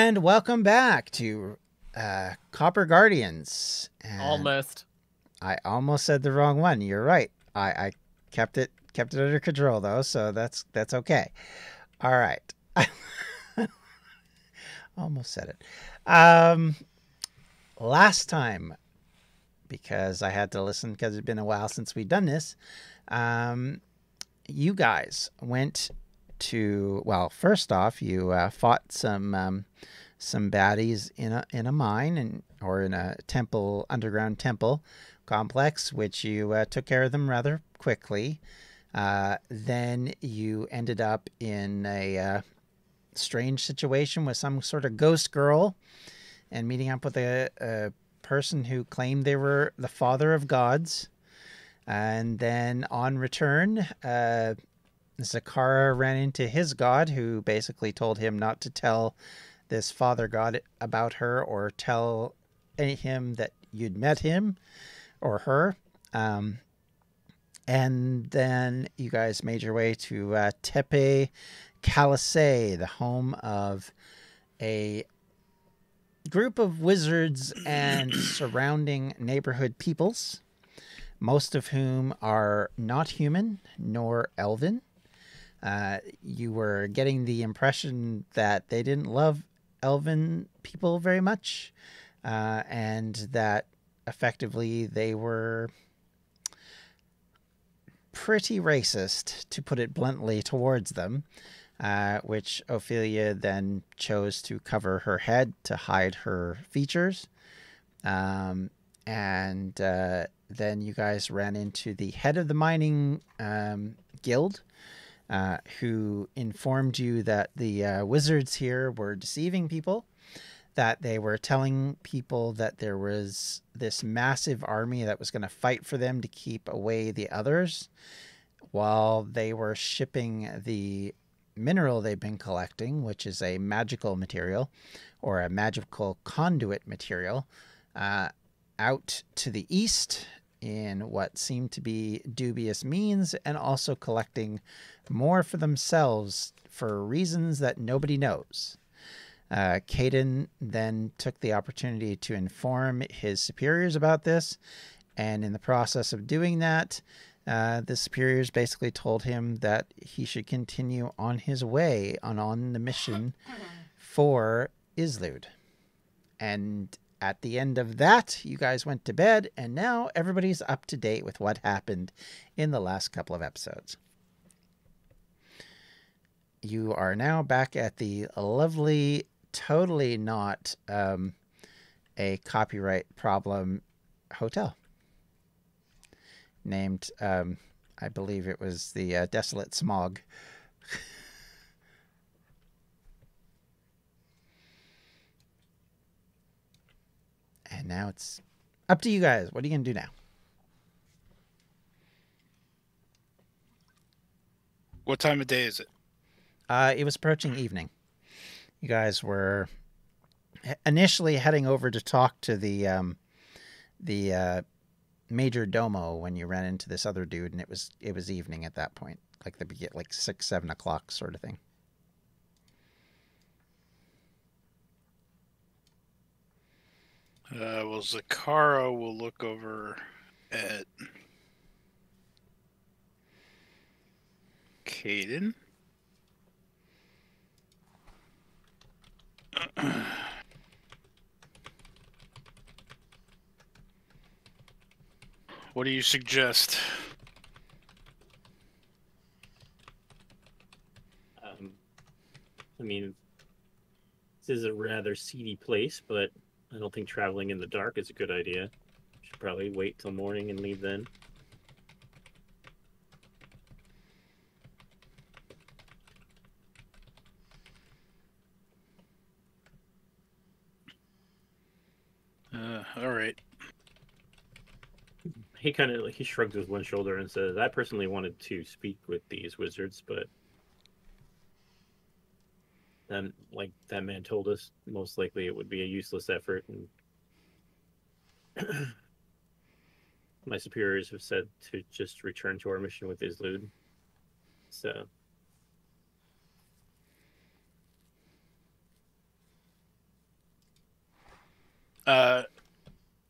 And welcome back to Copper Guardians. And Almost. I almost said the wrong one. You're right. I kept it under control though, so that's okay. All right. Almost said it. Last time, because I had to listen because it's been a while since we've done this. You guys went to, well, first off, you fought some baddies in a mine or in a temple, underground temple complex, which you took care of them rather quickly. Then you ended up in a strange situation with some sort of ghost girl and meeting up with a person who claimed they were the father of gods. And then on return, Zakara ran into his god, who basically told him not to tell this father god about her or tell him that you'd met him or her. And then you guys made your way to Tepe Kaliseh, the home of a group of wizards and surrounding neighborhood peoples, most of whom are not human nor elven. You were getting the impression that they didn't love elven people very much, and that effectively they were pretty racist, to put it bluntly, towards them, which Ophelia then chose to cover her head to hide her features. And then you guys ran into the head of the mining guild, who informed you that the wizards here were deceiving people, that they were telling people that there was this massive army that was going to fight for them to keep away the others, while they were shipping the mineral they've been collecting, which is a magical material or a magical conduit material, out to the east in what seemed to be dubious means, and also collecting more for themselves for reasons that nobody knows. Caden then took the opportunity to inform his superiors about this, and in the process of doing that, the superiors basically told him that he should continue on his way on the mission for Islud. And at the end of that, you guys went to bed, and now everybody's up to date with what happened in the last couple of episodes. You are now back at the lovely, totally not a copyright problem hotel named, I believe it was the Desolate Smog. And now it's up to you guys. What are you going to do now? What time of day is it? It was approaching evening. You guys were initially heading over to talk to the major domo when you ran into this other dude, and it was evening at that point, like 6, 7 o'clock sort of thing. Well, Zakara will look over at Caden. What do you suggest? I mean, this is a rather seedy place, but I don't think traveling in the dark is a good idea. Should probably wait till morning and leave then. All right. He shrugs with one shoulder and says, "I personally wanted to speak with these wizards, but then, like that man told us, most likely it would be a useless effort, and my superiors have said to just return to our mission with Islud. So,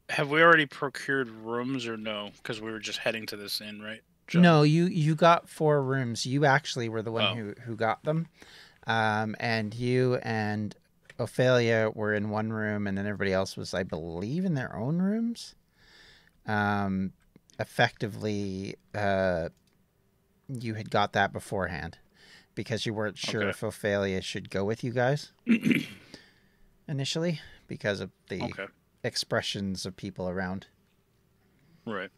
Have we already procured rooms or no? Because we were just heading to this inn, right, John? No, you got 4 rooms. You actually were the one Oh. who got them. And you and Ophelia were in one room, and then everybody else was, I believe, in their own rooms. Effectively, you had got that beforehand because you weren't sure Okay. if Ophelia should go with you guys initially because of the Okay. expressions of people around. Right.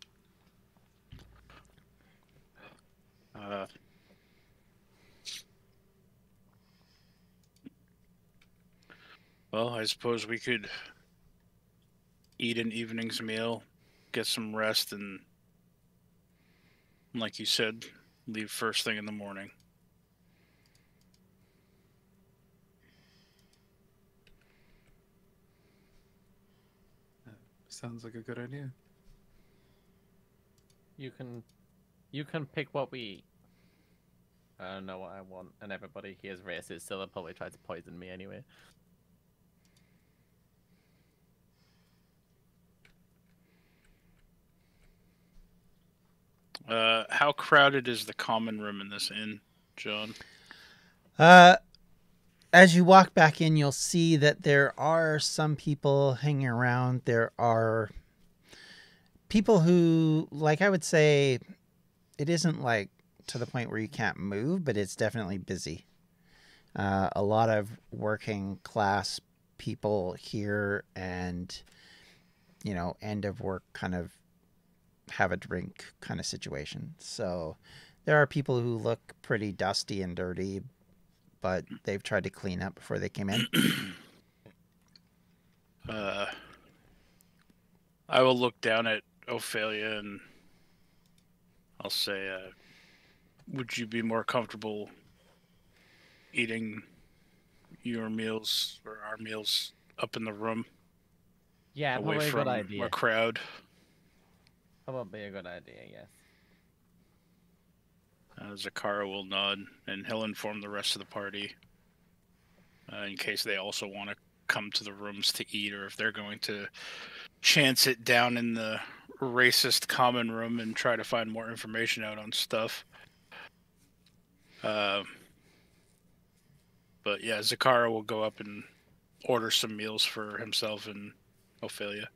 Well, I suppose we could eat an evening's meal, get some rest, and, like you said, leave first thing in the morning. Sounds like a good idea. You can pick what we eat. I don't know what I want, and everybody here is racist, so they'll probably try to poison me anyway. How crowded is the common room in this inn, John? As you walk back in, you'll see that there are some people hanging around. There are people who, like, I would say, it isn't like to the point where you can't move, but it's definitely busy. A lot of working class people here, and end of work kind of have a drink kind of situation. So there are people who look pretty dusty and dirty, but they've tried to clean up before they came in. I will look down at Ophelia and I'll say, would you be more comfortable eating your meals or our meals up in the room, Yeah, away probably a from good idea. a crowd? Probably a good idea, yes. Zakara will nod, and he'll inform the rest of the party in case they also want to come to the rooms to eat, or if they're going to chance it down in the racist common room and try to find more information out on stuff. But yeah, Zakara will go up and order some meals for himself and Ophelia.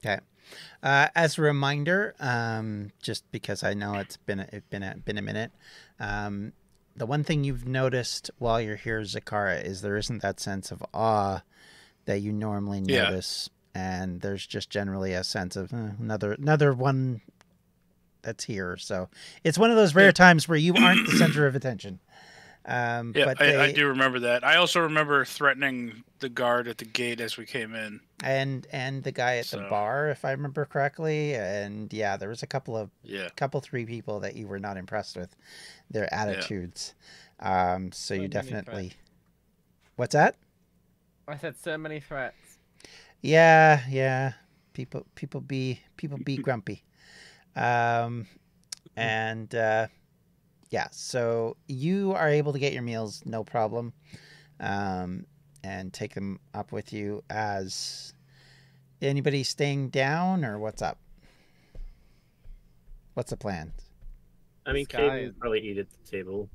Okay. As a reminder, just because I know it's been a minute, the one thing you've noticed while you're here, Zakara, is there isn't that sense of awe that you normally notice, and there's just generally a sense of another one that's here. So it's one of those rare times where you aren't the center of attention. But I do remember that. I also remember threatening the guard at the gate as we came in, and the guy at the bar, if I remember correctly. And yeah, there was a couple 3 people that you were not impressed with their attitudes. So you definitely. What's that? I said so many threats. Yeah. People be grumpy. Yeah, so you are able to get your meals, no problem, and take them up with you. As anybody staying down, or what's up? What's the plan? I mean, Caden will probably eat at the table.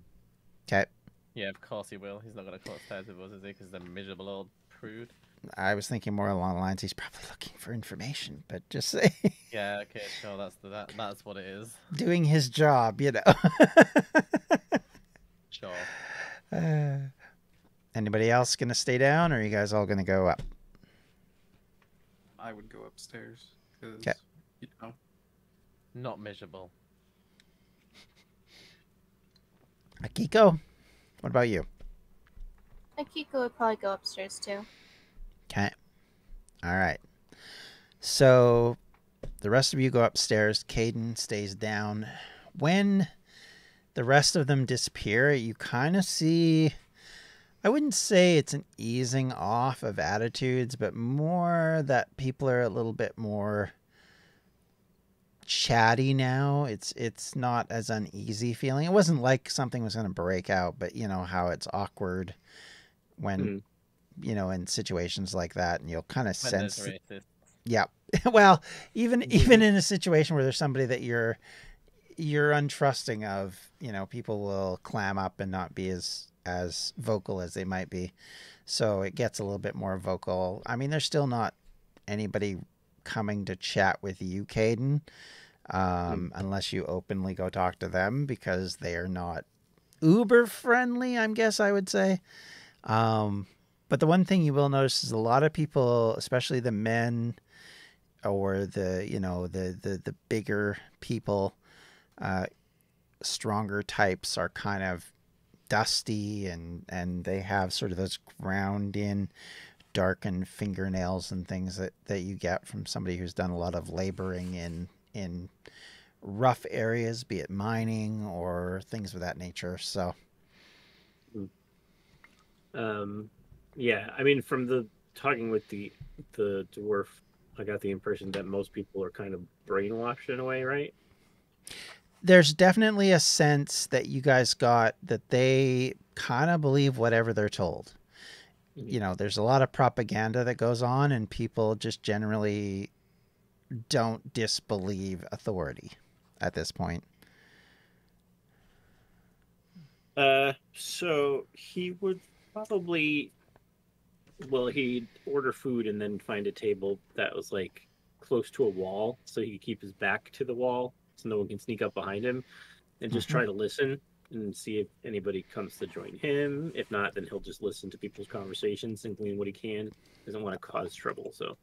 Okay. Yeah, of course he will. He's not going to cross ties with us, is he? Because the miserable old prude. I was thinking more along the lines, he's probably looking for information, but just say. Yeah, okay, sure, that's what it is. Doing his job, Sure. Anybody else going to stay down, or are you guys all going to go up? I would go upstairs, because, Not miserable. Akiko, what about you? Akiko would probably go upstairs too. Okay. All right. So the rest of you go upstairs. Caden stays down. When the rest of them disappear, you kind of see, I wouldn't say it's an easing off of attitudes, but more that people are a little bit more chatty now. It's not as uneasy feeling. It wasn't like something was going to break out, but you know how it's awkward when you know, in situations like that, and you'll kind of When sense. there's racists. Yeah. Well, even in a situation where there's somebody that you're untrusting of, you know, people will clam up and not be as vocal as they might be. So it gets a little bit more vocal. I mean, there's still not anybody coming to chat with you, Caden, unless you openly go talk to them, because they are not uber friendly, I guess I would say. But the one thing you will notice is a lot of people, especially the men or the, you know, the bigger people, stronger types, are kind of dusty, and they have sort of those ground in darkened fingernails and things that you get from somebody who's done a lot of laboring in rough areas, be it mining or things of that nature. So yeah, I mean, from the talking with the dwarf, I got the impression that most people are kind of brainwashed in a way, right? there's definitely a sense that you guys got that they kind of believe whatever they're told. You know, there's a lot of propaganda that goes on, and people just generally don't disbelieve authority at this point. So he would probably, well, he'd order food and then find a table that was like close to a wall, so he could keep his back to the wall, so no one can sneak up behind him, and just try to listen and see if anybody comes to join him. If not, then he'll just listen to people's conversations and glean what he can. Doesn't want to cause trouble, so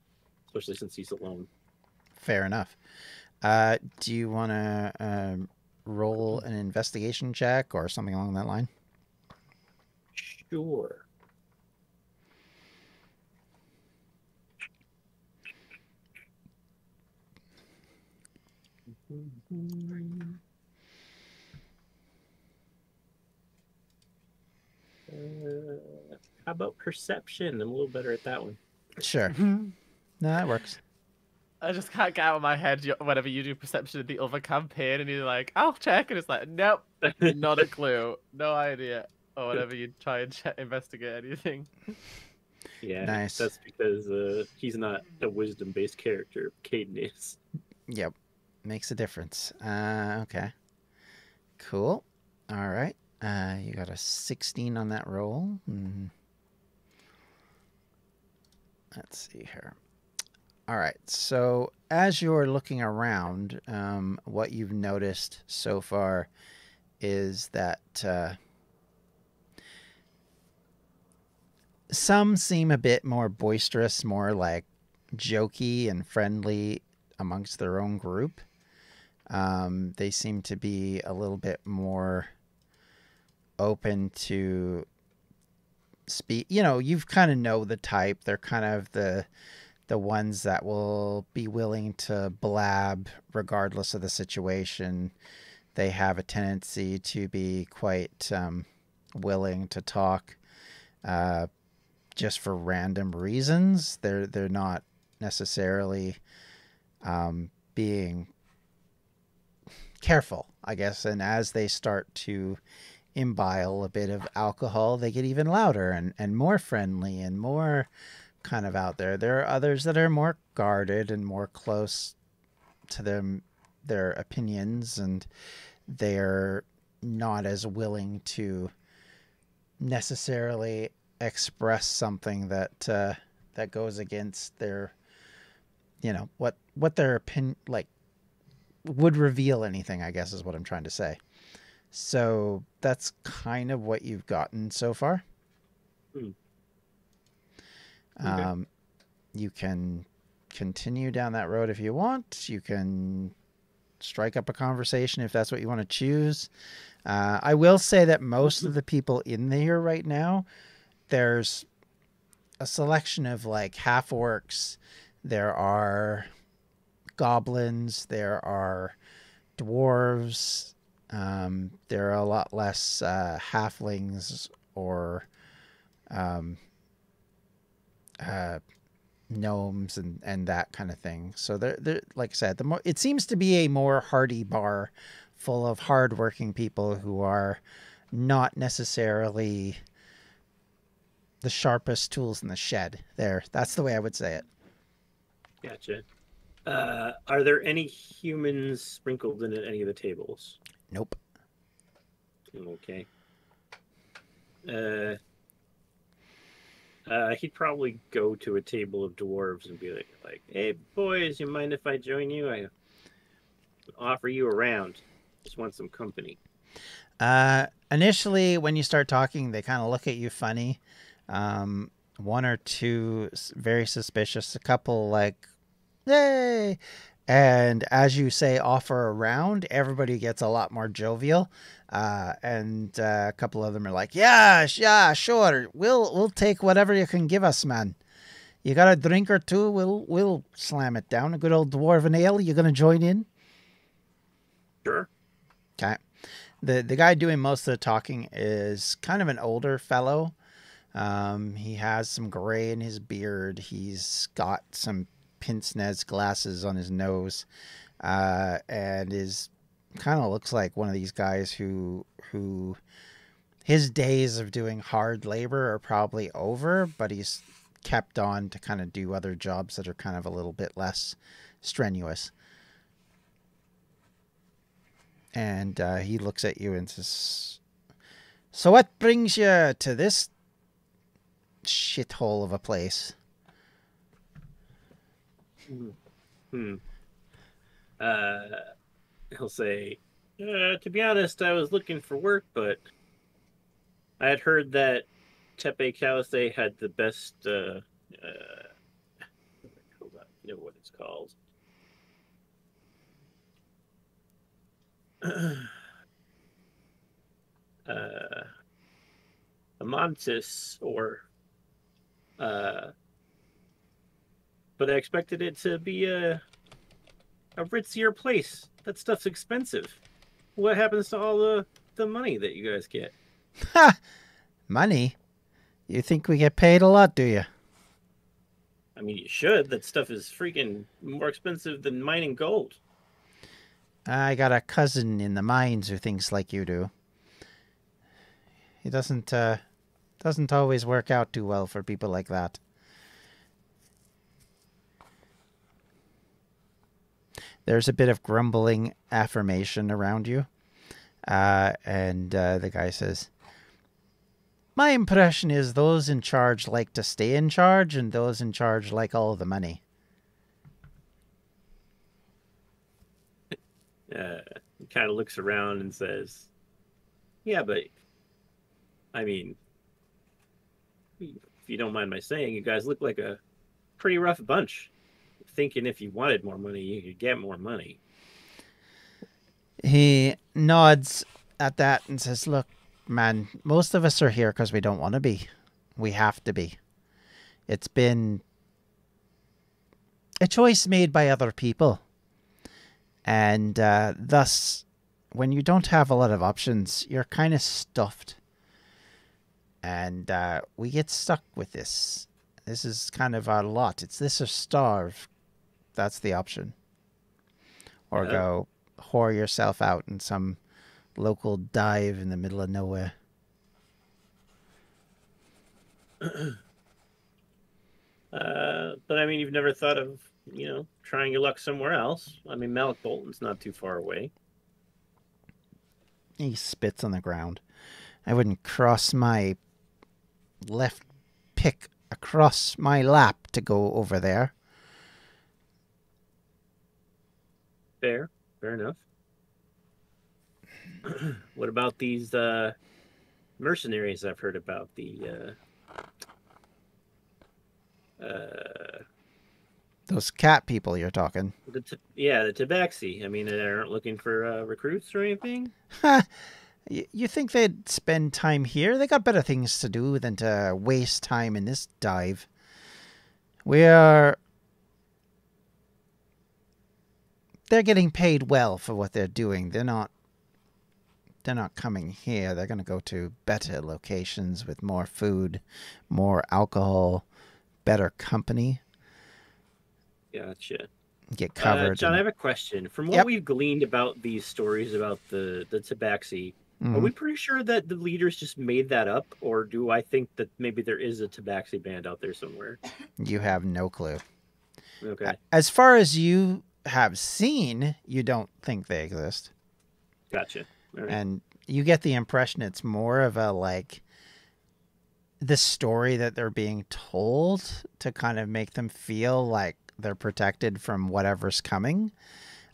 especially since he's alone. Fair enough. Do you want to roll an investigation check or something along that line? Sure. How about perception? I'm a little better at that one. Sure. No, that works. I just can't get out of my head whenever you do perception in the other campaign, and you're like, I'll check, and it's like, nope, not a clue, no idea. Or whenever you try and investigate anything. Yeah, Nice. That's because he's not a wisdom-based character. Caden is. Yep. Makes a difference. Okay. Cool. All right. You got a 16 on that roll. Let's see here. All right. So as you're looking around, what you've noticed so far is that some seem a bit more boisterous, more like jokey and friendly amongst their own group. They seem to be a little bit more open to speak. You know, you've kind of know the type. They're kind of the ones that will be willing to blab regardless of the situation. They have a tendency to be quite willing to talk just for random reasons. They're not necessarily being careful, I guess. And as they start to imbibile a bit of alcohol, they get even louder and more friendly and more kind of out there. There are others that are more guarded and more close to their opinions, and they're not as willing to necessarily express something that goes against their, you know, what their opinion, like, would reveal anything, I guess is what I'm trying to say. So that's kind of what you've gotten so far. Okay. You can continue down that road if you want. You can strike up a conversation if that's what you want to choose. I will say that most of the people in there right now, there's a selection of like half orcs. There are goblins. There are dwarves. There are a lot less halflings or gnomes and that kind of thing. So they're like I said, it seems to be a more hardy bar full of hardworking people who are not necessarily the sharpest tools in the shed. There, that's the way I would say it. Gotcha. Are there any humans sprinkled in at any of the tables? Nope. Okay. He'd probably go to a table of dwarves and be like, "Hey, boys, you mind if I join you? I offer you a round. Just want some company." Initially, when you start talking, they kind of look at you funny. One or two very suspicious. A couple like, "Yay!" And as you say, offer a round, everybody gets a lot more jovial. And a couple of them are like, "Yeah, sure. We'll take whatever you can give us, man. You got a drink or two? We'll slam it down. A good old dwarven ale. You gonna join in?" Sure. Okay. The guy doing most of the talking is kind of an older fellow. He has some gray in his beard. He's got some pince-nez glasses on his nose, and is kind of looks like one of these guys who his days of doing hard labor are probably over, but he's kept on to kind of do other jobs that are kind of a little bit less strenuous. And he looks at you and says, "So what brings you to this shithole of a place?" He'll say, "To be honest, I was looking for work, but I had heard that Tepe Kaliseh had the best, hold on, you know what it's called. A Montis, but I expected it to be a ritzier place. That stuff's expensive. What happens to all the money that you guys get?" Ha! Money? You think we get paid a lot, do you? I mean, you should. That stuff is freaking more expensive than mining gold. I got a cousin in the mines who thinks like you do. It doesn't always work out too well for people like that. There's a bit of grumbling affirmation around you. And the guy says, "My impression is those in charge like to stay in charge, and those in charge like all the money." He kind of looks around and says, "Yeah, but I mean, if you don't mind my saying, you guys look like a pretty rough bunch. Thinking if you wanted more money, you could get more money." He nods at that and says, "Look, man, most of us are here because we don't want to be. We have to be. It's been a choice made by other people. And thus, when you don't have a lot of options, you're kind of stuffed. And we get stuck with this. This is kind of our lot. It's this or starve. That's the option. Or go whore yourself out in some local dive in the middle of nowhere." But I mean, you've never thought of, trying your luck somewhere else. I mean, Malik Bolton's not too far away. He spits on the ground. "I wouldn't cross my left pick across my lap to go over there." Fair enough. What about these mercenaries I've heard about? Those cat people you're talking. The Tabaxi. I mean, they aren't looking for recruits or anything? You think they'd spend time here? They got better things to do than to waste time in this dive. They're getting paid well for what they're doing. They're not coming here. They're going to go to better locations with more food, more alcohol, better company. Gotcha. Get covered. John, I have a question. From what we've gleaned about these stories about the Tabaxi, Are we pretty sure that the leaders just made that up, or do I think that maybe there is a Tabaxi band out there somewhere? You have no clue. Okay, As far as you have seen, you don't think they exist. gotcha. All right. And you get the impression it's more of a like the story that they're being told to kind of make them feel like they're protected from whatever's coming.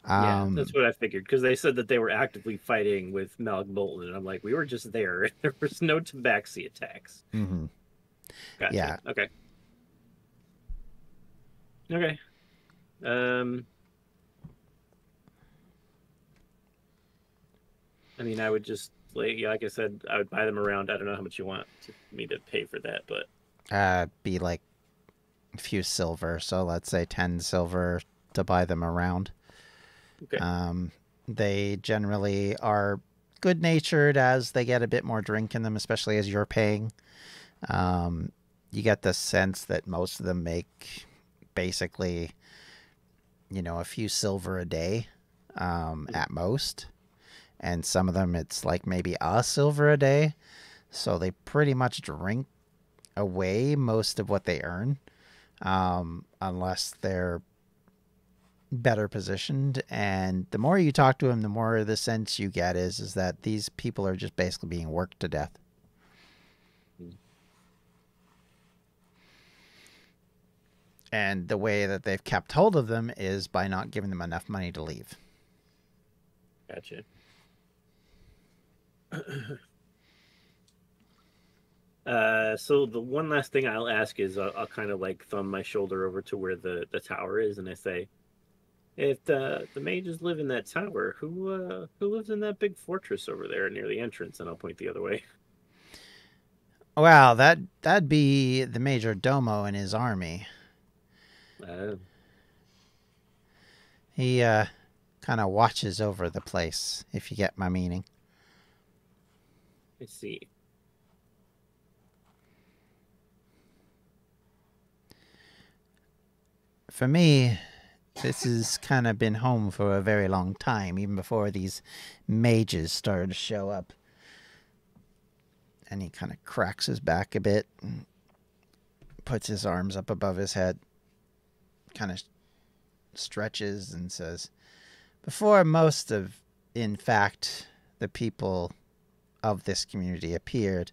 Yeah, that's what I figured, because they said that they were actively fighting with Malik Bolton, and I'm like, we were just there. There was no Tabaxi attacks. Mm-hmm. Gotcha. Yeah. Okay. Okay. I mean, I would just, like I said, I would buy them around. I don't know how much you want me to pay for that, but... Be like a few silver. So let's say 10 silver to buy them around. Okay. They generally are good-natured as they get a bit more drink in them, especially as you're paying. You get the sense that most of them make basically, a few silver a day at most. And some of them, it's like maybe a silver a day. So they pretty much drink away most of what they earn, unless they're better positioned. And the more you talk to them, the more the sense you get is that these people are just basically being worked to death. And the way that they've kept hold of them is by not giving them enough money to leave. Gotcha. So the one last thing I'll ask is I'll kind of like thumb my shoulder over to where the tower is, and I say, if the mages live in that tower, who lives in that big fortress over there near the entrance? And I'll point the other way. Well, that'd be the Major Domo and his army. He kind of watches over the place, if you get my meaning. I see. For me, this has kind of been home for a very long time, even before these mages started to show up. And he kind of cracks his back a bit and puts his arms up above his head, kind of stretches and says, before most of, in fact, the people of this community appeared,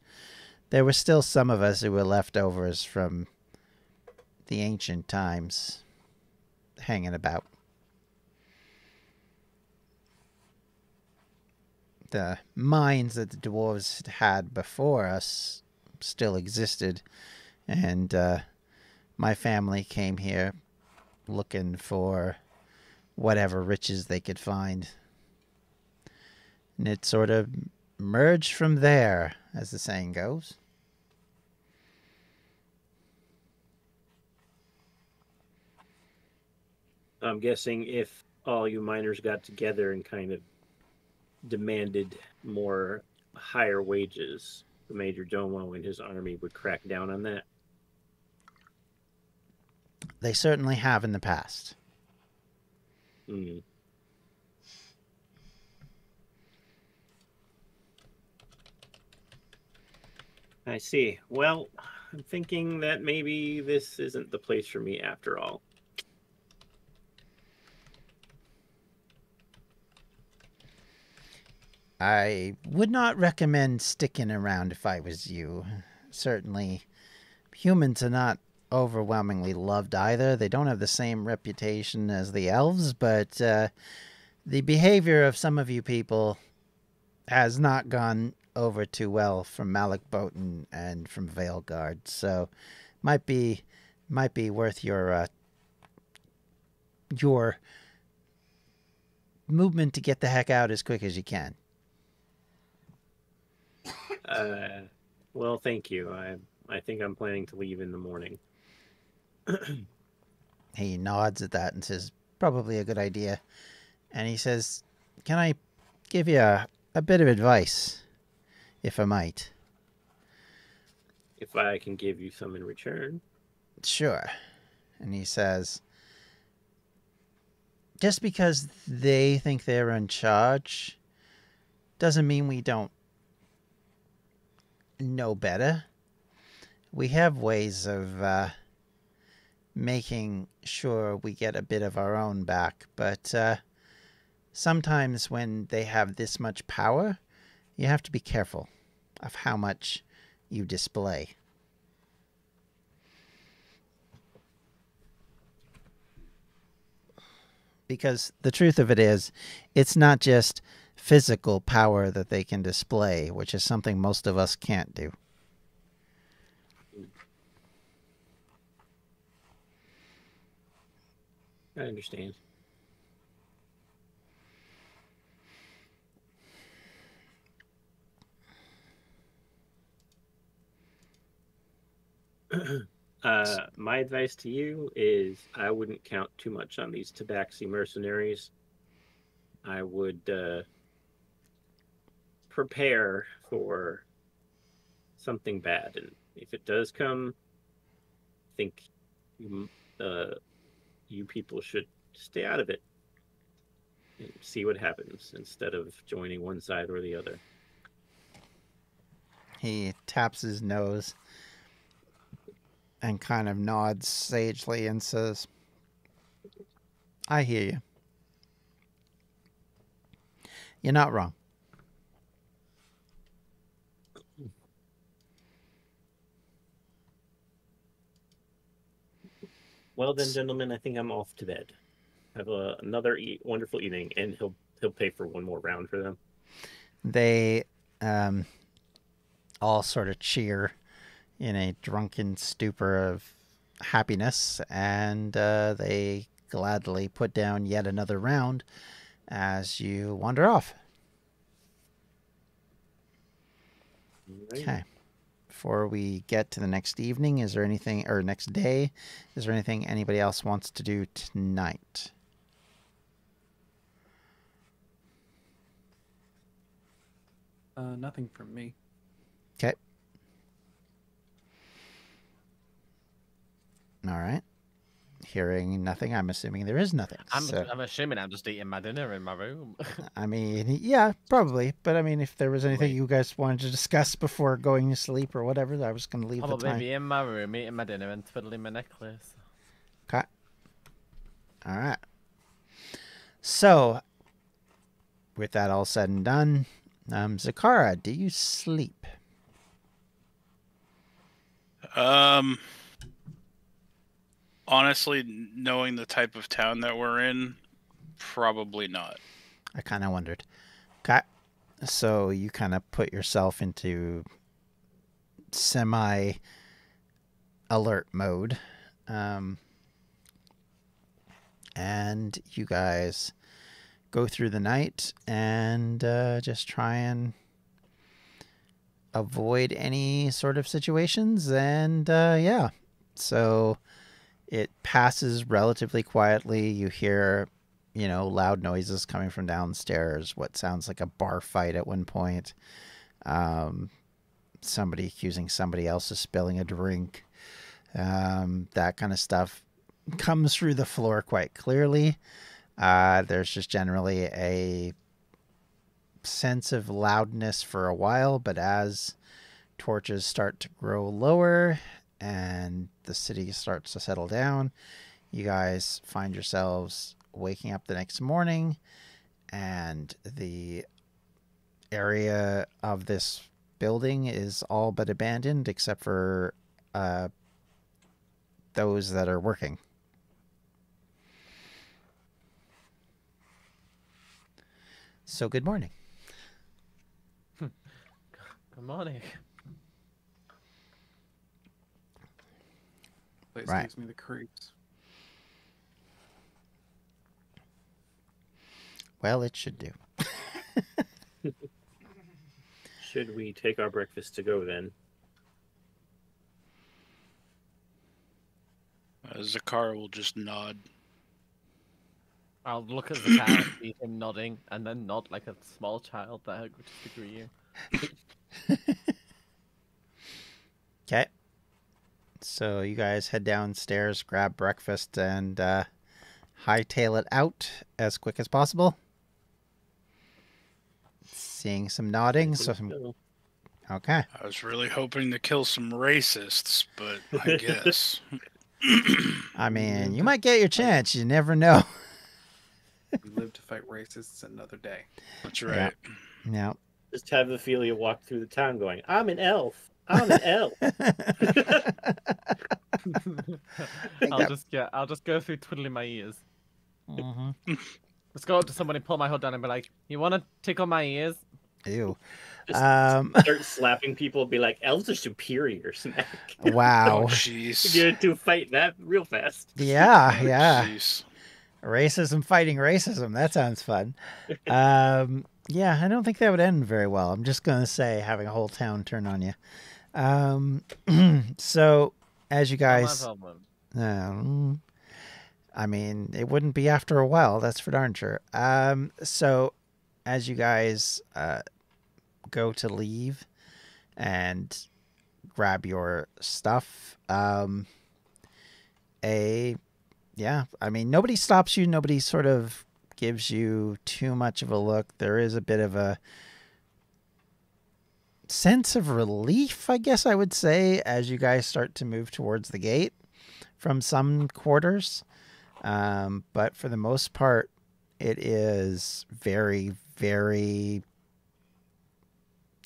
there were still some of us who were leftovers from the ancient times hanging about. The mines that the dwarves had before us still existed, and my family came here looking for whatever riches they could find. And it sort of merged from there, as the saying goes. I'm guessing if all you miners got together and kind of demanded more higher wages, the Major Domo and his army would crack down on that. They certainly have in the past. Hmm. I see. Well, I'm thinking that maybe this isn't the place for me after all. I would not recommend sticking around if I was you. Certainly, humans are not overwhelmingly loved either. They don't have the same reputation as the elves, but the behavior of some of you people has not gone over too well from Malik Botan and from Veilguard, so might be worth your movement to get the heck out as quick as you can. Well, thank you. I think I'm planning to leave in the morning. He nods at that and says, probably a good idea. And he says, can I give you a bit of advice, if I might? If I can give you some in return. Sure. And he says, just because they think they're in charge doesn't mean we don't know better. We have ways of making sure we get a bit of our own back, but sometimes when they have this much power, you have to be careful of how much you display. Because the truth of it is, it's not just physical power that they can display, which is something most of us can't do. I understand. My advice to you is I wouldn't count too much on these Tabaxi mercenaries. I would prepare for something bad, and if it does come, I think you people should stay out of it and see what happens instead of joining one side or the other. He taps his nose and kind of nods sagely and says, I hear you. You're not wrong. Well then, gentlemen, I think I'm off to bed. Have another wonderful evening, and he'll pay for one more round for them. They all sort of cheer in a drunken stupor of happiness, and they gladly put down yet another round as you wander off. Right. Okay. Before we get to the next evening, is there anything, or next day, is there anything anybody else wants to do tonight? Nothing from me. Okay. All right. Hearing nothing, I'm assuming there is nothing. I'm assuming I'm just eating my dinner in my room. I mean, yeah, probably. But I mean, if there was anything you guys wanted to discuss before going to sleep or whatever, I was going to leave the Probably time. be in my room eating my dinner and twiddling my necklace. Okay. All right. So, with that all said and done, Zakara, do you sleep? Honestly, knowing the type of town that we're in, probably not. I kind of wondered. Okay. So you kind of put yourself into semi-alert mode. And you guys go through the night and just try and avoid any sort of situations. And yeah, so it passes relatively quietly. You hear, loud noises coming from downstairs, what sounds like a bar fight at one point. Somebody accusing somebody else of spilling a drink. That kind of stuff comes through the floor quite clearly. There's just generally a sense of loudness for a while, but as torches start to grow lower and the city starts to settle down, you guys find yourselves waking up the next morning, and the area of this building is all but abandoned except for those that are working. So good morning. Good morning. Place Right. gives me the creeps. Well, it should do. Should we take our breakfast to go then? Zakara will just nod. I'll look at the cat, see him nodding, and then nod like a small child that I just agree you. Okay. So you guys head downstairs, grab breakfast, and hightail it out as quick as possible. Seeing some nodding, so some Okay. I was really hoping to kill some racists, but I guess. I mean, you might get your chance. You never know. We live to fight racists another day. That's right. Yeah. Just have Ophelia walk through the town going, I'm an elf. I'm an elf. I'll just go through twiddling my ears. Mhm. Let's go up to somebody, pull my hood down, and be like, "You want to tickle my ears?" Ew. Just Um, start slapping people, be like, elves are superior, Snack. Oh, wow. jeez. Get into a fight that real fast. Yeah, Oh, yeah. jeez. Racism fighting racism. That sounds fun. Yeah, I don't think that would end very well. I'm just going to say having a whole town turn on you. So, as you Not my guys... problem. I mean, it wouldn't be after a while, that's for darn sure. So, as you guys go to leave and grab your stuff, yeah, I mean, nobody stops you. Nobody sort of gives you too much of a look. There is a bit of a sense of relief, I guess I would say, as you guys start to move towards the gate from some quarters. But for the most part, it is very, very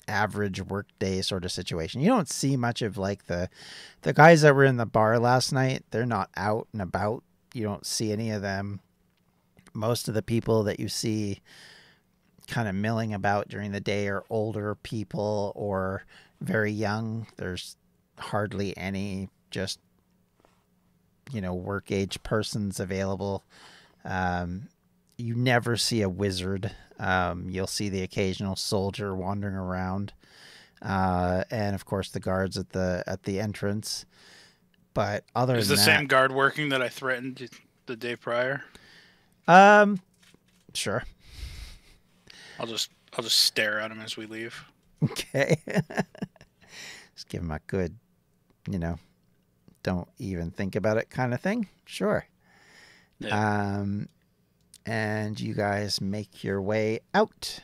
average workday sort of situation. You don't see much of like the guys that were in the bar last night. They're not out and about. You don't see any of them. Most of the people that you see kind of milling about during the day are older people or very young. There's hardly any just, work age persons available. You never see a wizard. You'll see the occasional soldier wandering around. And of course the guards at the entrance. But other Is than the that, same guard working that I threatened the day prior? sure. I'll just stare at him as we leave. Okay. Just give him a good, don't even think about it kind of thing. Sure. Yeah. And you guys make your way out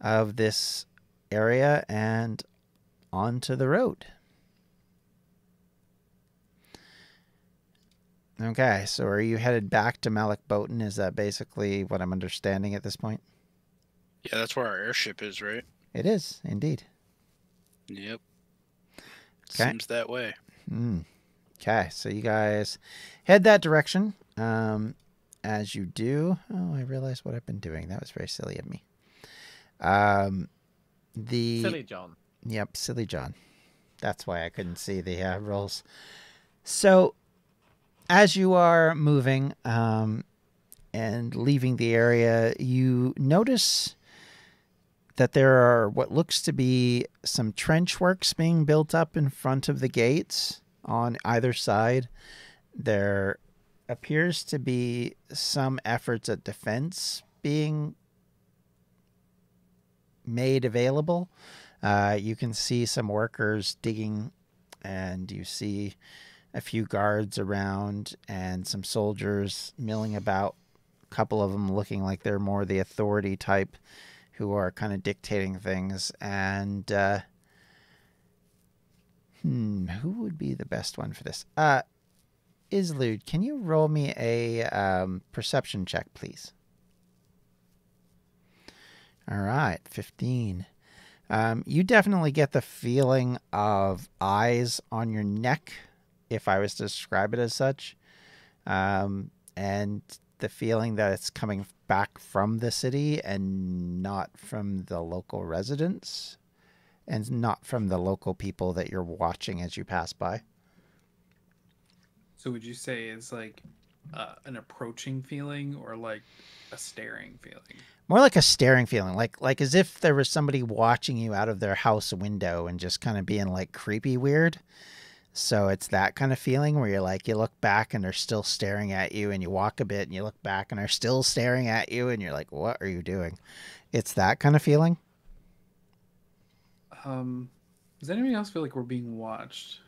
of this area and onto the road. Okay, so are you headed back to Malik Botan? Is that basically what I'm understanding at this point? Yeah, that's where our airship is, right? It is, indeed. Yep. Okay. Seems that way. Okay, so you guys head that direction. As you do... Oh, I realized what I've been doing. That was very silly of me. Silly John. Yep, silly John. That's why I couldn't see the rolls. So, as you are moving and leaving the area, you notice that there are what looks to be some trench works being built up in front of the gates on either side. There appears to be some efforts at defense being made available. You can see some workers digging, and you see a few guards around and some soldiers milling about. A couple of them looking like they're more the authority type who are kind of dictating things. And who would be the best one for this? Islude, can you roll me a perception check, please? All right, 15. You definitely get the feeling of eyes on your neck, if I was to describe it as such, and the feeling that it's coming back from the city and not from the local residents, and not from the local people that you're watching as you pass by. So would you say it's like an approaching feeling or like a staring feeling? More like a staring feeling, like as if there was somebody watching you out of their house window and just kind of being like creepy weird. So it's that kind of feeling where you're like, you look back and they're still staring at you, and you walk a bit and you look back and they're still staring at you, and you're like, what are you doing? It's that kind of feeling. Does anybody else feel like we're being watched?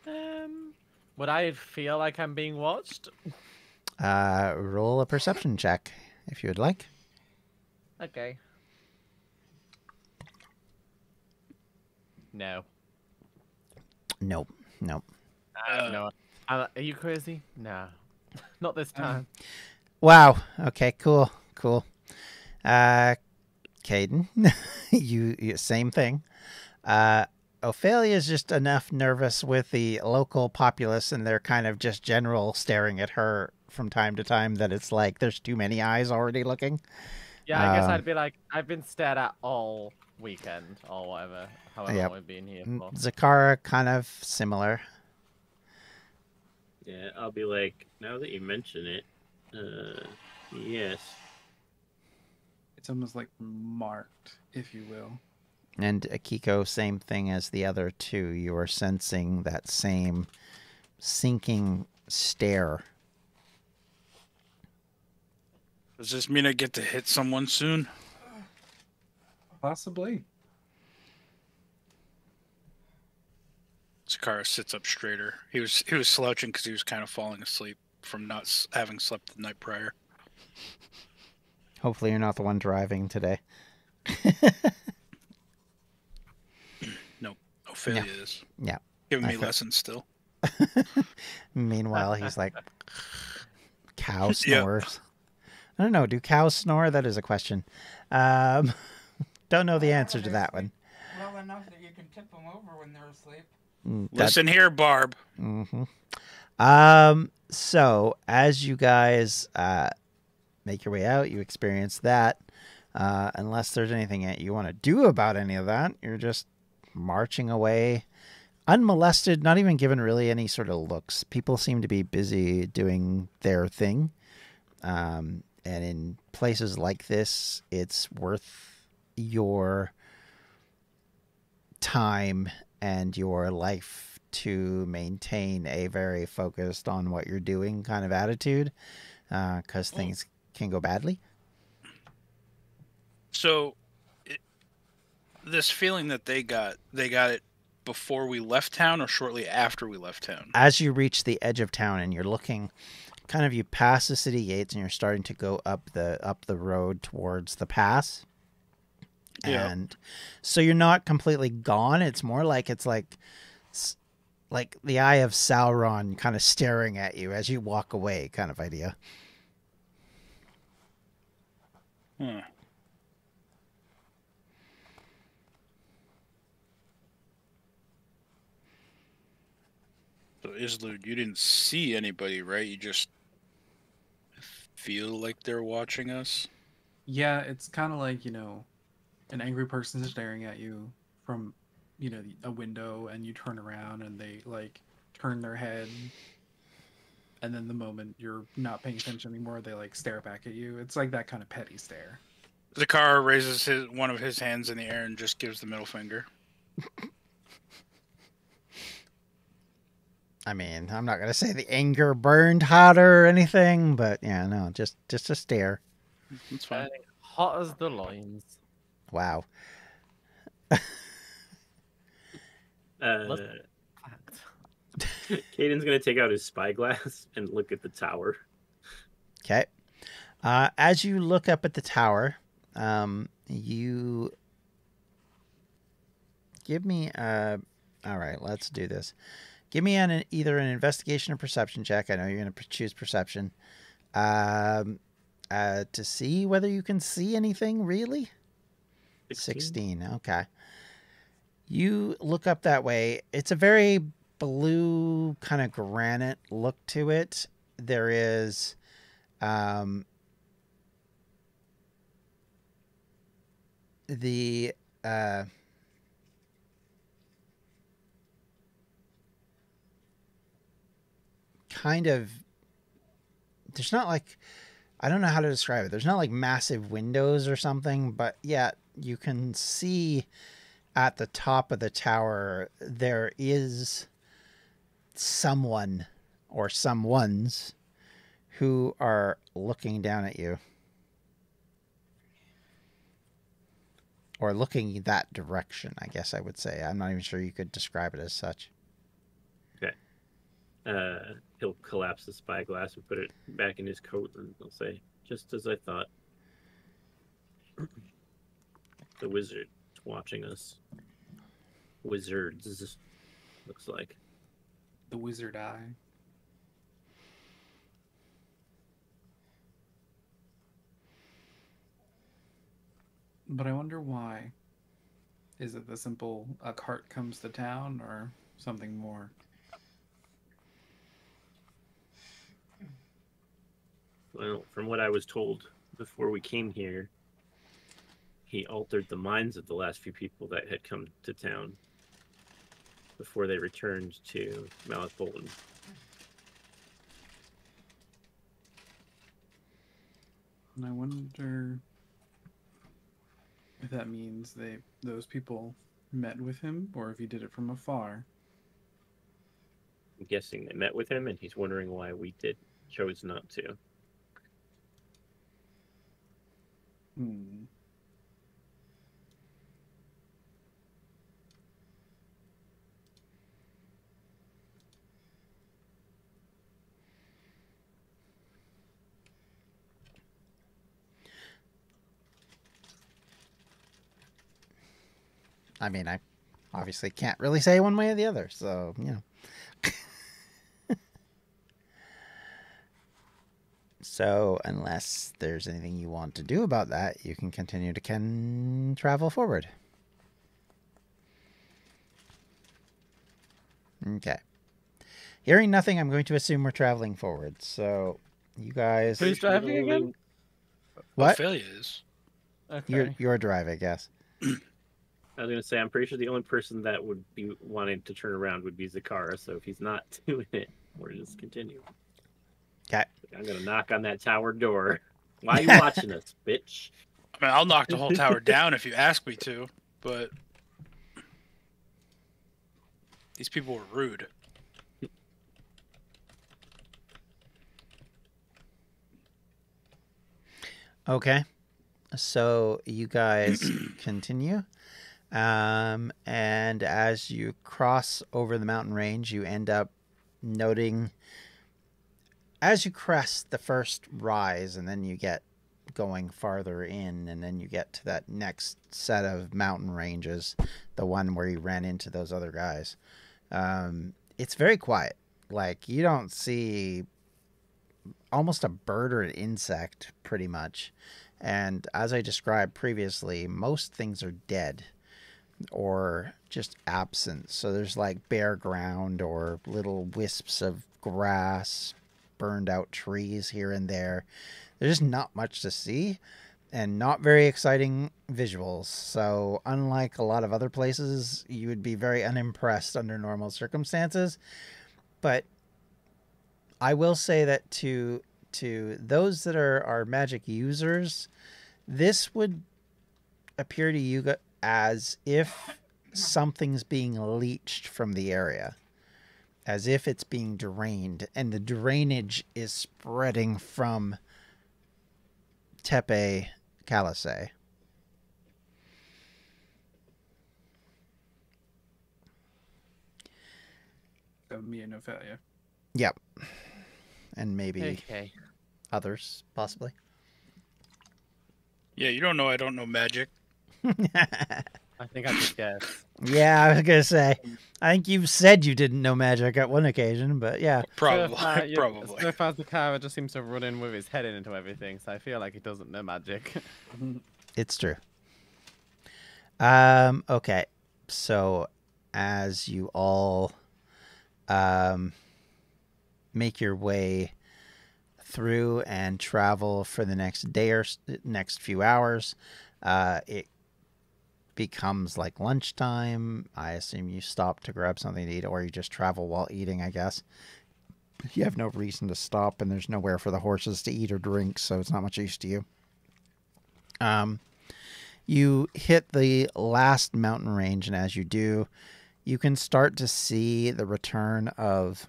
Would I feel like I'm being watched? Roll a perception check if you would like. Okay. No. Nope. Nope. No. Are you crazy? No. Not this time. Wow. Okay. Cool. Cool. Caden, you same thing. Ophelia is just enough nervous with the local populace and their kind of just general staring at her from time to time that it's like there's too many eyes already looking. Yeah, I guess I'd be like, I've been stared at all weekend or whatever, however Yep. long we've been here for. Zakara, kind of similar. Yeah, I'll be like, now that you mention it, yes. It's almost like marked, if you will. And Akiko, same thing as the other two. You are sensing that same sinking stare. Does this mean I get to hit someone soon? Possibly. Zakara sits up straighter. He was slouching because he was kind of falling asleep from not having slept the night prior. Hopefully you're not the one driving today. Nope. Ophelia is. Yeah. Giving me lessons still. Meanwhile, he's like, cow snores. I don't know. Do cows snore? That is a question. Don't know the answer to that one. Well enough that you can tip them over when they're asleep. Listen here, Barb. Mm-hmm. So as you guys make your way out, you experience that. Unless there's anything that you want to do about any of that, you're just marching away, unmolested, not even given really any sort of looks. People seem to be busy doing their thing. And in places like this, it's worth your time and your life to maintain a very focused on what you're doing kind of attitude, because things can go badly. So, this feeling that they got it before we left town or shortly after we left town? As you reach the edge of town and you're looking, kind of you pass the city gates and you're starting to go up the road towards the pass. Yeah. And so you're not completely gone. It's more like like the eye of Sauron kind of staring at you as you walk away kind of idea. Hmm. So Islud, you didn't see anybody, right? You just feel like they're watching us? Yeah, it's kind of like, an angry person is staring at you from, a window, and you turn around and they like turn their head. And then the moment you're not paying attention anymore, they like stare back at you. It's like that kind of petty stare. Zakara raises one of his hands in the air and just gives the middle finger. I mean, I'm not going to say the anger burned hotter or anything, but yeah, no, just a stare. That's fine. Hot as the loins. Wow. Caden's gonna take out his spyglass and look at the tower. Okay. As you look up at the tower, you give me all right, let's do this. Give me either an investigation or perception check. I know you're going to choose perception. To see whether you can see anything, really? 16. Okay. You look up that way. It's a very blue kind of granite look to it. There is the kind of, there's not like, I don't know how to describe it. There's not like massive windows or something, but yeah, you can see at the top of the tower, there is someone or someones who are looking down at you. Or looking that direction, I guess I would say. I'm not even sure you could describe it as such. Okay. He'll collapse the spyglass and put it back in his coat, and he'll say, "Just as I thought. The wizard is watching us. wizards. Looks like. The wizard eye. But I wonder why. Is it the simple a cart comes to town or something more? Well, from what I was told before we came here, he altered the minds of the last few people that had come to town before they returned to Malik Bolton. And I wonder if that means those people met with him or if he did it from afar. I'm guessing they met with him, and he's wondering why we chose not to. Hmm. I mean, I obviously can't really say one way or the other, so, you know. So, unless there's anything you want to do about that, you can continue to travel forward. Okay. Hearing nothing, I'm going to assume we're traveling forward. So, you guys... Who's driving again? What? Ophelia is. Okay. You're driving, yes. I was going to say, I'm pretty sure the only person that would be wanting to turn around would be Zakara, so if he's not doing it, we're just continue. Okay. I'm going to knock on that tower door. Why are you watching us, bitch? I mean, I'll knock the whole tower down if you ask me to, but these people were rude. Okay. So you guys continue. And as you cross over the mountain range, you end up noting as you crest the first rise and then you get going farther in and then you get to that next set of mountain ranges, the one where you ran into those other guys. It's very quiet. Like you don't see almost a bird or an insect pretty much. And as I described previously, most things are dead or just absent. So there's like bare ground or little wisps of grass, burned out trees here and there. There's just not much to see and not very exciting visuals. So unlike a lot of other places, you would be very unimpressed under normal circumstances. But I will say that to those that are magic users, this would appear to you as if something's being leached from the area, as if it's being drained, and the drainage is spreading from Tepe Kaliseh. Me and Ophelia. Yep. And maybe Okay. others, possibly. Yeah, you don't know I don't know magic. I think I just guessed. Yeah, I was going to say, I think you've said you didn't know magic at one occasion, but yeah. Probably. So Probably. far, Zakara just seems to run in with his head into everything, so I feel like he doesn't know magic. It's true. Okay. So as you all make your way through and travel for the next day or next few hours, it becomes like lunchtime. I assume you stop to grab something to eat, or you just travel while eating, I guess. You have no reason to stop, and there's nowhere for the horses to eat or drink, so it's not much use to you. You hit the last mountain range, and as you do, you can start to see the return of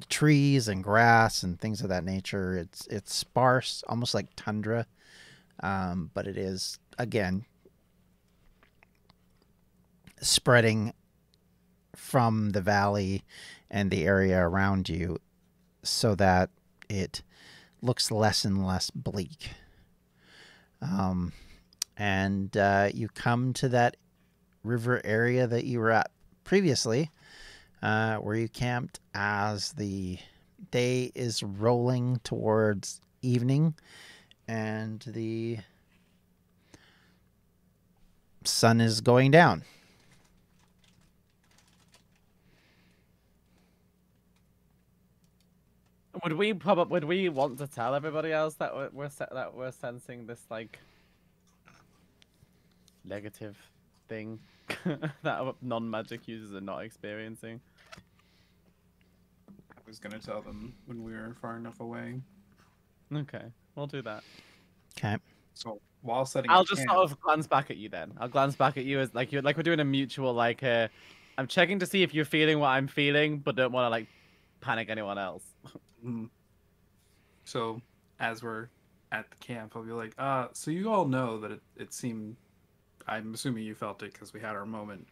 trees and grass and things of that nature. It's sparse, almost like tundra, but it is, again, spreading from the valley and the area around you so that it looks less and less bleak. And you come to that river area that you were at previously, where you camped as the day is rolling towards evening and the sun is going down. Would we want to tell everybody else that we're sensing this like negative thing that non-magic users are not experiencing? I was gonna tell them when we were far enough away. Okay, we'll do that. Okay. So while setting, I'll up just camp, sort of glance back at you then. I'll glance back at you as like we're doing a mutual like. I'm checking to see if you're feeling what I'm feeling, but don't want to like panic anyone else. Mhm. So as we're at the camp, I'll be like, so you all know that it seemed, I'm assuming you felt it because we had our moment,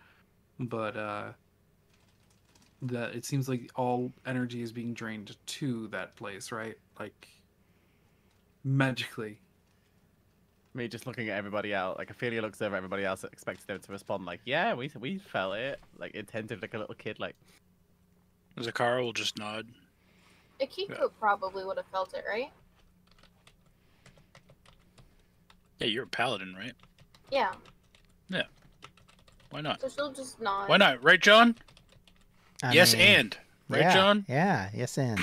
but that it seems like all energy is being drained to that place, right? Like magically. Me just looking at everybody else, like Ophelia looks over at everybody else, expecting them to respond like, "Yeah, we felt it," like attentive, like a little kid, like. Zakara will just nod. Akiko probably would have felt it, right? Yeah, you're a paladin, right? Yeah. Why not? So she'll just nod. Why not? Right, John? I Yes, mean, and. Right, yeah, John? Yeah, yes, and.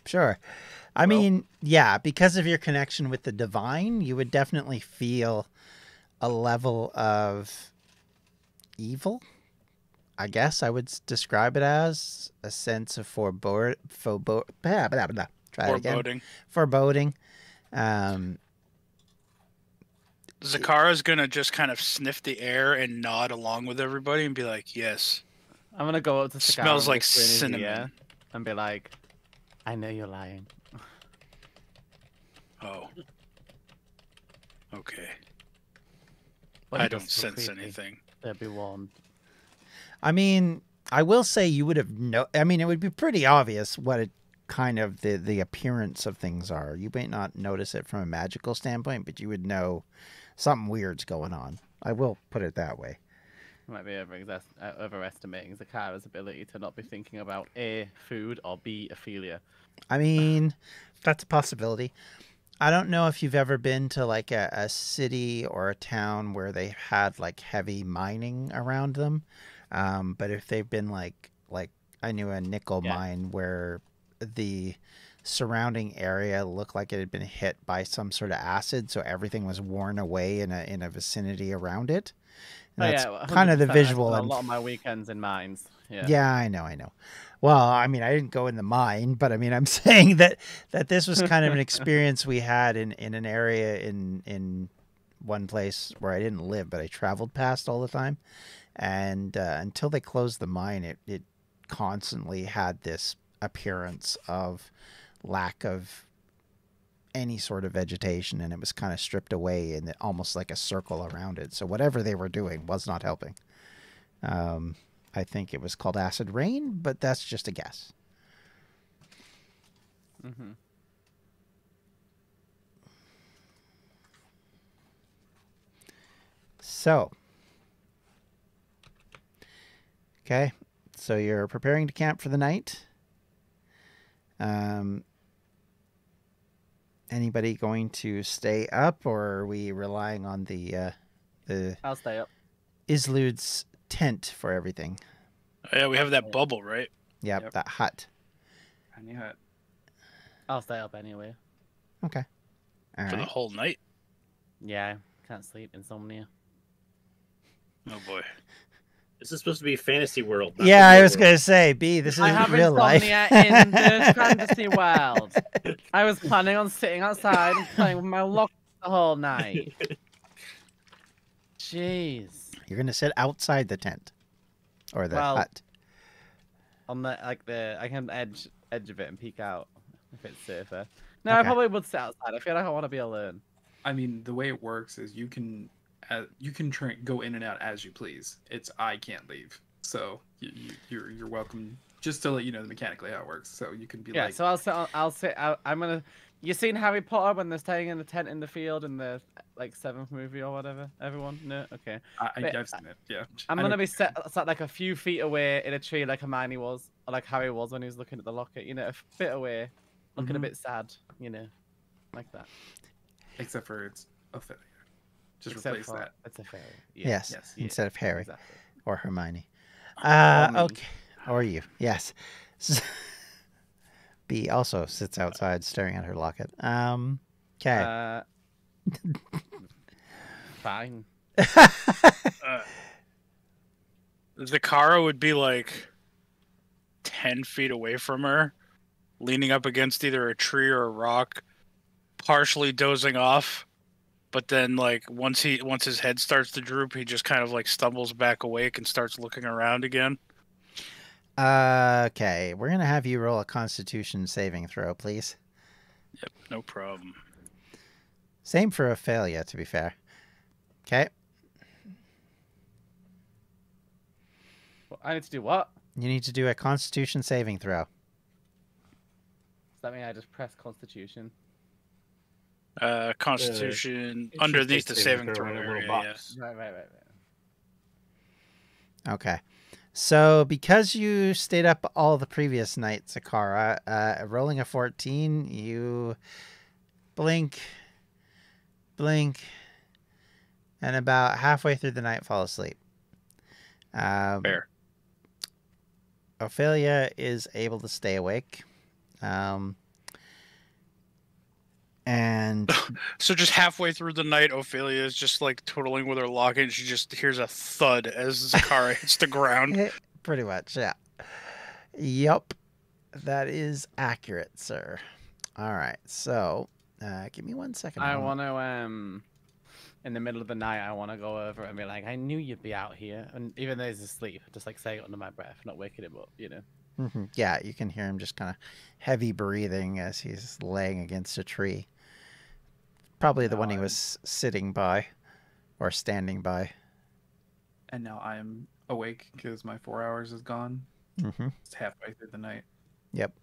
Sure. I mean, yeah, because of your connection with the divine, you would definitely feel a level of evil. I guess I would describe it as a sense of foreboding. Foreboding. Zakara's gonna just kind of sniff the air and nod along with everybody and be like, yes. I'm gonna go up to Sakara Smells and like whisper in his cinnamon. ear and be like, "I know you're lying." Oh. Okay. But I it don't does feel sense creepy. anything. They'll be warned. I mean, I will say you would have I mean, it would be pretty obvious what it kind of the appearance of things are. You might not notice it from a magical standpoint, but you would know something weird's going on. I will put it that way. Might be overestimating Zakara's ability to not be thinking about A, food, or B, Ophelia. I mean, that's a possibility. I don't know if you've ever been to like a city or a town where they had like heavy mining around them. But if they've been like I knew a nickel mine where the surrounding area looked like it had been hit by some sort of acid, so everything was worn away in a vicinity around it. And that's kind of the 100%. visual. I spend a lot of my weekends in mines. Yeah, I know. Well, I mean, I didn't go in the mine, but I mean, I'm saying that this was kind of an experience we had in an area in one place where I didn't live, but I traveled past all the time. And until they closed the mine, it constantly had this appearance of lack of any sort of vegetation, and it was kind of stripped away and almost like a circle around it. So whatever they were doing was not helping. I think it was called acid rain, but that's just a guess. Mm-hmm. So, okay, so you're preparing to camp for the night. Anybody going to stay up, or are we relying on the I'll stay up. Islud's tent for everything? Yeah, we have that bubble, right? Yep, that hut. Tiny hut. I'll stay up anyway. Okay. All For the right. whole night. Yeah, can't sleep. Insomnia. Oh boy. This is supposed to be fantasy world. not Yeah, the I real was world. gonna say, B. This I isn't have real life. insomnia in the fantasy world. I was planning on sitting outside and playing with my lock the whole night. Jeez. You're gonna sit outside the tent, or the Well, hut. On the I can edge of it and peek out if it's safer. No, I Okay. probably would sit outside. I feel like I want to be alone. I mean, the way it works is you can go in and out as you please. I can't leave, so you're welcome. Just to let you know mechanically how it works, so you can be Yeah, like, so I'll sit. I'm gonna You seen Harry Potter when they're staying in the tent in the field in the like 7th movie or whatever? Everyone? No? Okay. But I've seen it. Yeah. I'm I gonna know- be sat like a few feet away in a tree like Hermione was, or like Harry was when he was looking at the locket, you know, a bit away, looking a Mhm. bit sad, you know, like that. Except for it's a failure. Just Except replace for that. it's a fairy. Yes, Yes. Yeah, instead of Harry exactly. or Hermione. Or me. Okay. Or you. Yes. B also sits outside staring at her locket. Okay. Fine. Zakara would be like 10 feet away from her, leaning up against either a tree or a rock, partially dozing off. But then, like, once his head starts to droop, he just kind of like stumbles back awake and starts looking around again. Okay. We're going to have you roll a Constitution saving throw, please. Yep, no problem. Same for a failure, to be fair. Okay. I need to do what? You need to do a Constitution saving throw. Does that mean I just press Constitution? Constitution It should underneath say the saving throw in a little area. box. Right. Okay. So, because you stayed up all the previous nights, Zakara, rolling a 14, you blink, and about halfway through the night fall asleep. Fair. Ophelia is able to stay awake. And So just halfway through the night, Ophelia is just like twiddling with her locket, and she just hears a thud as Zakara hits the ground. pretty much, yeah. Yup. That is accurate, sir. All right. So, give me 1 second. I want to in the middle of the night, I want to go over and be like, I knew you'd be out here, and even though he's asleep, just like say it under my breath, not waking him up, you know. Mm-hmm. Yeah, you can hear him just kind of heavy breathing as he's laying against a tree. Probably the No, one he was sitting by or standing by. And now I'm awake because my 4 hours is gone. Mm-hmm. It's halfway through the night. Yep.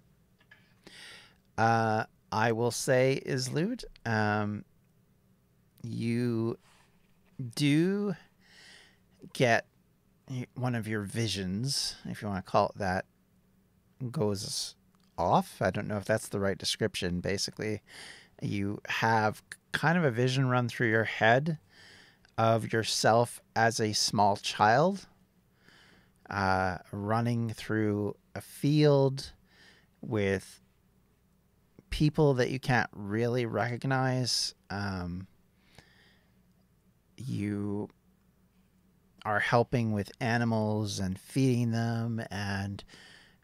I will say, Islude, you do get one of your visions, if you want to call it that, goes off. I don't know if that's the right description. Basically, you have kind of a vision run through your head of yourself as a small child, running through a field with people that you can't really recognize. You are helping with animals and feeding them and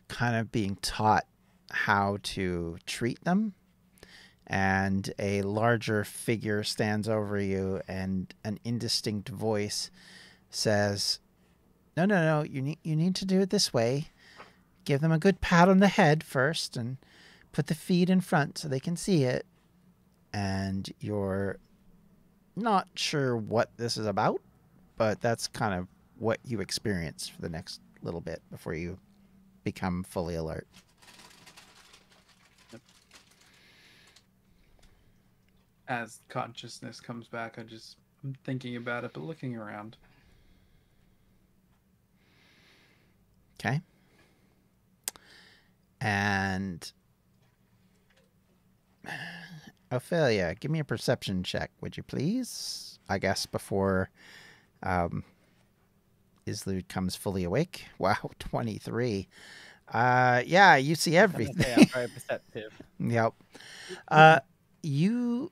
kind of being taught how to treat them. And a larger figure stands over you, and an indistinct voice says, No, you need to do it this way. Give them a good pat on the head first and put the feet in front so they can see it. And you're not sure what this is about, but that's kind of what you experience for the next little bit before you become fully alert. As consciousness comes back, I'm thinking about it, but looking around. Okay. And Ophelia, give me a perception check, would you please? I guess before Islude comes fully awake. Wow, 23. Yeah, you see everything. I'm very perceptive. Yep. You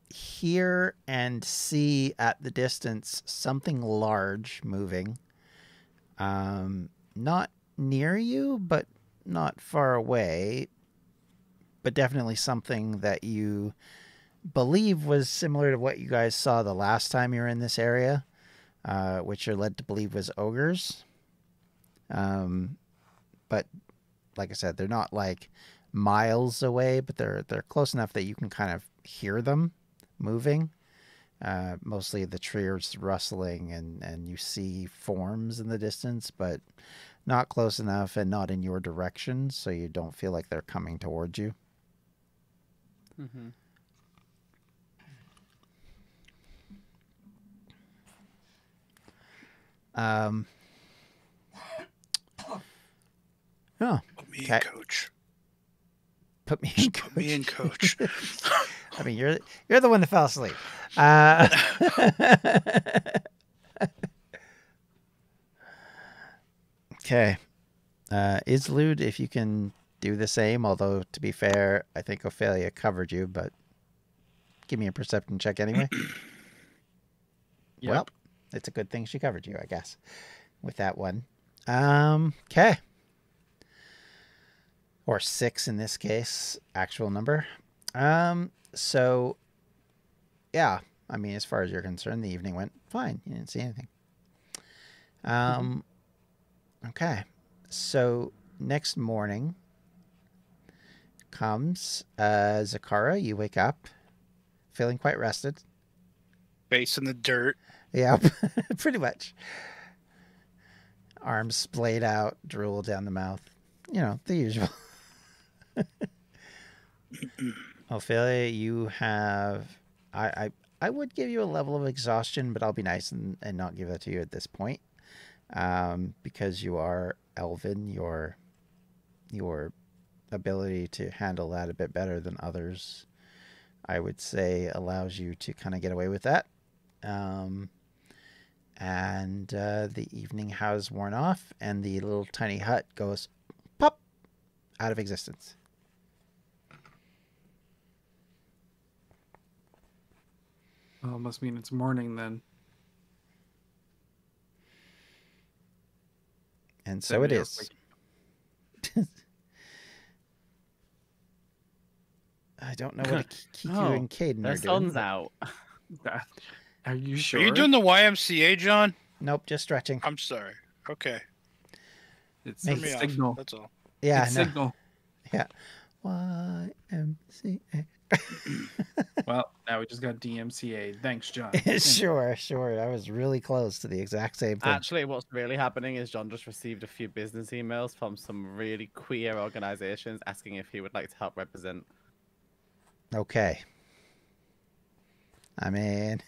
hear and see at the distance something large moving. Not near you, but not far away. But definitely something that you believe was similar to what you guys saw the last time you were in this area, which you're led to believe was ogres. But like I said, they're not like miles away, but they're close enough that you can kind of hear them moving. Mostly the trees rustling, and you see forms in the distance, but not close enough and not in your direction, so you don't feel like they're coming towards you. Mm-hmm. Oh, Put me in, okay. coach. Put me in, Put me in, coach. I mean, you're the one that fell asleep. Okay. Islude, if you can do the same, although to be fair, I think Ophelia covered you, but give me a perception check anyway. Yep. Well, it's a good thing she covered you, I guess, with that one. Okay. Or 6 in this case, actual number. So, yeah, I mean, as far as you're concerned, the evening went fine. You didn't see anything. Okay. So, next morning comes Zakara. You wake up feeling quite rested. Face in the dirt. Yeah, pretty much. Arms splayed out, drool down the mouth. You know, the usual. Ophelia, you have... I would give you a level of exhaustion, but I'll be nice and not give that to you at this point. Because you are Elven, your ability to handle that a bit better than others, I would say, allows you to kind of get away with that. And the evening has worn off, and the little tiny hut goes pop out of existence. Well, it must mean it's morning then. And so it Maybe is. I don't know what Kiku and Caden The are doing. sun's out. Are you sure? Are you doing the YMCA, John? Nope, just stretching. I'm sorry. Okay. It's Make Turn me signal. off. That's all. Yeah, It's no. signal. Yeah. YMCA. Well, now we just got DMCA. Thanks, John. Sure. I was really close to the exact same thing. Actually, what's really happening is John just received a few business emails from some really queer organizations asking if he would like to help represent. Okay. I mean,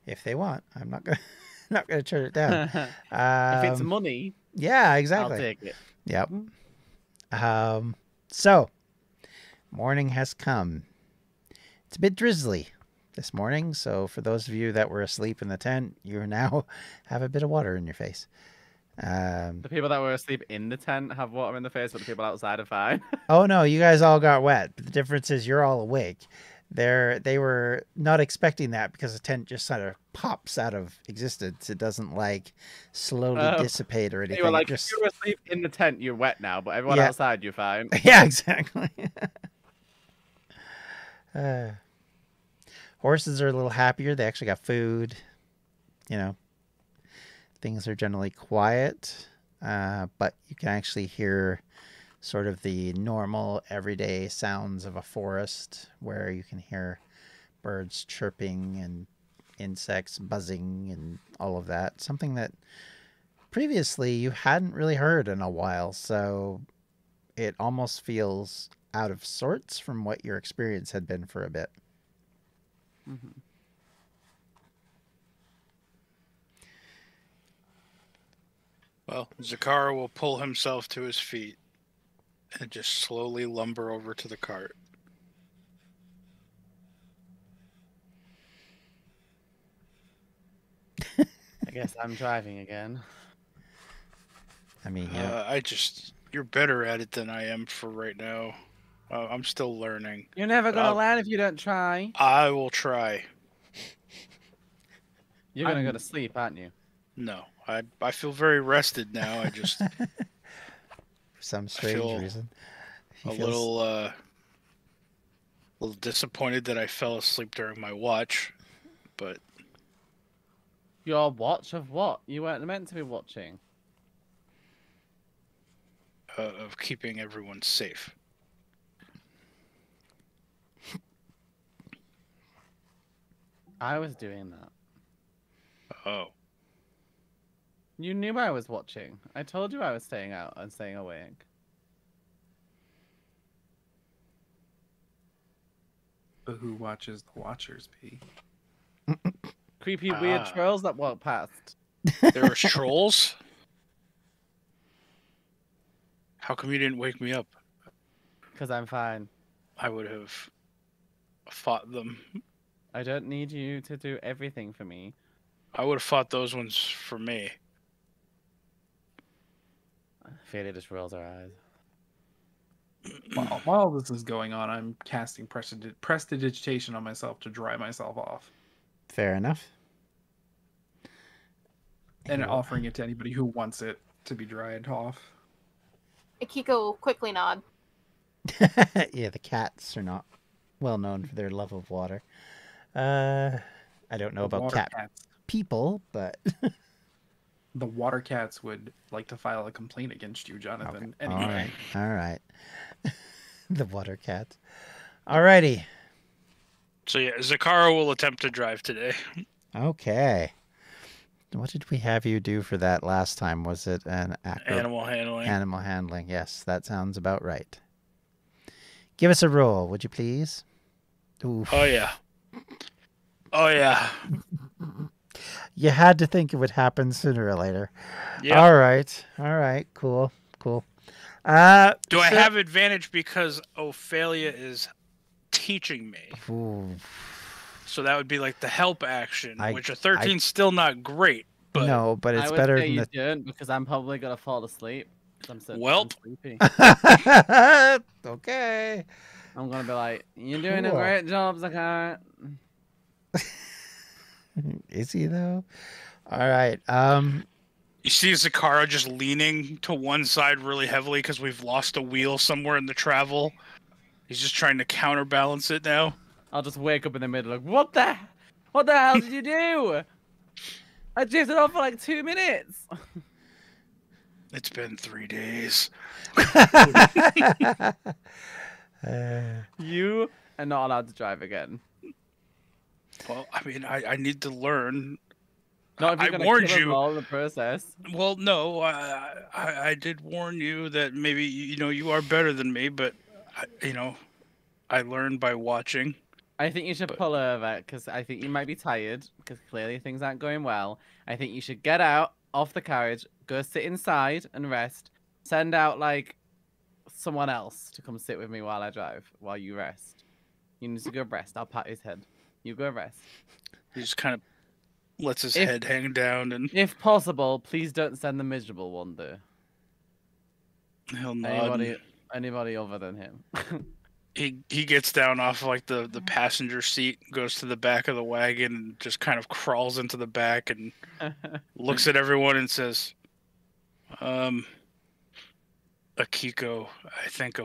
if they want, I'm not gonna turn it down. If it's money, Yeah, exactly. I'll take it. Yep. So, morning has come. It's a bit drizzly this morning, so for those of you that were asleep in the tent, you now have a bit of water in your face. The people that were asleep in the tent have water in the face, but the people outside are fine. Oh no, you guys all got wet. But the difference is you're all awake. They were not expecting that because the tent just sort of pops out of existence. It doesn't like slowly dissipate or anything. You were like, It just... if you were asleep in the tent, you're wet now, but everyone Yeah. outside, you're fine. Yeah, exactly. Horses are a little happier. They actually got food. You know, things are generally quiet, but you can actually hear sort of the normal everyday sounds of a forest where you can hear birds chirping and insects buzzing and all of that. Something that previously you hadn't really heard in a while. So it almost feels out of sorts from what your experience had been for a bit. Mm-hmm. Well, Zakara will pull himself to his feet and just slowly lumber over to the cart. I guess I'm driving again. I mean, yeah. You're better at it than I am for right now. I'm still learning. You're never But gonna learn if you don't try. I will try. You're gonna go to sleep, aren't you? No, I feel very rested now. I just For some strange feel reason. He a feels- little disappointed that I fell asleep during my watch, but Your watch of what? You weren't meant to be watching. of keeping everyone safe. I was doing that. Oh, You knew I was watching. I told you I was staying out and staying awake. But who watches the watchers be? Creepy, weird Ah. trolls that walk past. There were trolls? How come you didn't wake me up? Because I'm fine. I would have fought them. I don't need you to do everything for me. I would have fought those ones for me. Ophelia just rolls her eyes. While this is going on, I'm casting prestidigitation on myself to dry myself off. Fair enough. And offering it to anybody who wants it to be dried off. Akiko will quickly nod. Yeah, the cats are not well known for their love of water. I don't know about Water cat cats. people, but The water cats would like to file a complaint against you, Jonathan. okay. Anyway. All right. The water cats. Alrighty. So yeah, Zakara will attempt to drive today. Okay. What did we have you do for that last time? Was it an Animal handling. Animal handling? Yes, that sounds about right. Give us a roll, would you please? Oof. Oh yeah. Oh yeah. You had to think it would happen sooner or later. Yeah. All right. Cool. Do I so- have advantage because Ophelia is teaching me? Ooh. So that would be like the help action, I- which a 13's still not great. But No, but it's I would better say than you the. don't because I'm probably gonna fall asleep. 'Cause I'm so Welp. sleepy. Okay. I'm gonna be like, "You're doing Cool. a great job, Zakara." Is he though? All right. you see Zakara just leaning to one side really heavily because we've lost a wheel somewhere in the travel. He's just trying to counterbalance it now. I'll just wake up in the middle like, what the hell did you do? I drifted off for like 2 minutes. It's been 3 days. You are not allowed to drive again. Well, I mean, I need to learn. Not if I you're gonna warned kill them you. all in the process. Well, no, I did warn you that maybe you are better than me, but I learned by watching. I think you should But- pull over because I think you might be tired because clearly things aren't going well. I think you should get out off the carriage, go sit inside and rest. Send out like someone else to come sit with me while I drive, while you rest. You need to go rest. I'll pat his head. You go rest. He just kind of lets his If- head hang down, and If possible, please don't send the miserable one there. he'll nod. Anybody other than him. He gets down off like the passenger seat, goes to the back of the wagon, and just kind of crawls into the back and looks at everyone and says, Akiko, I think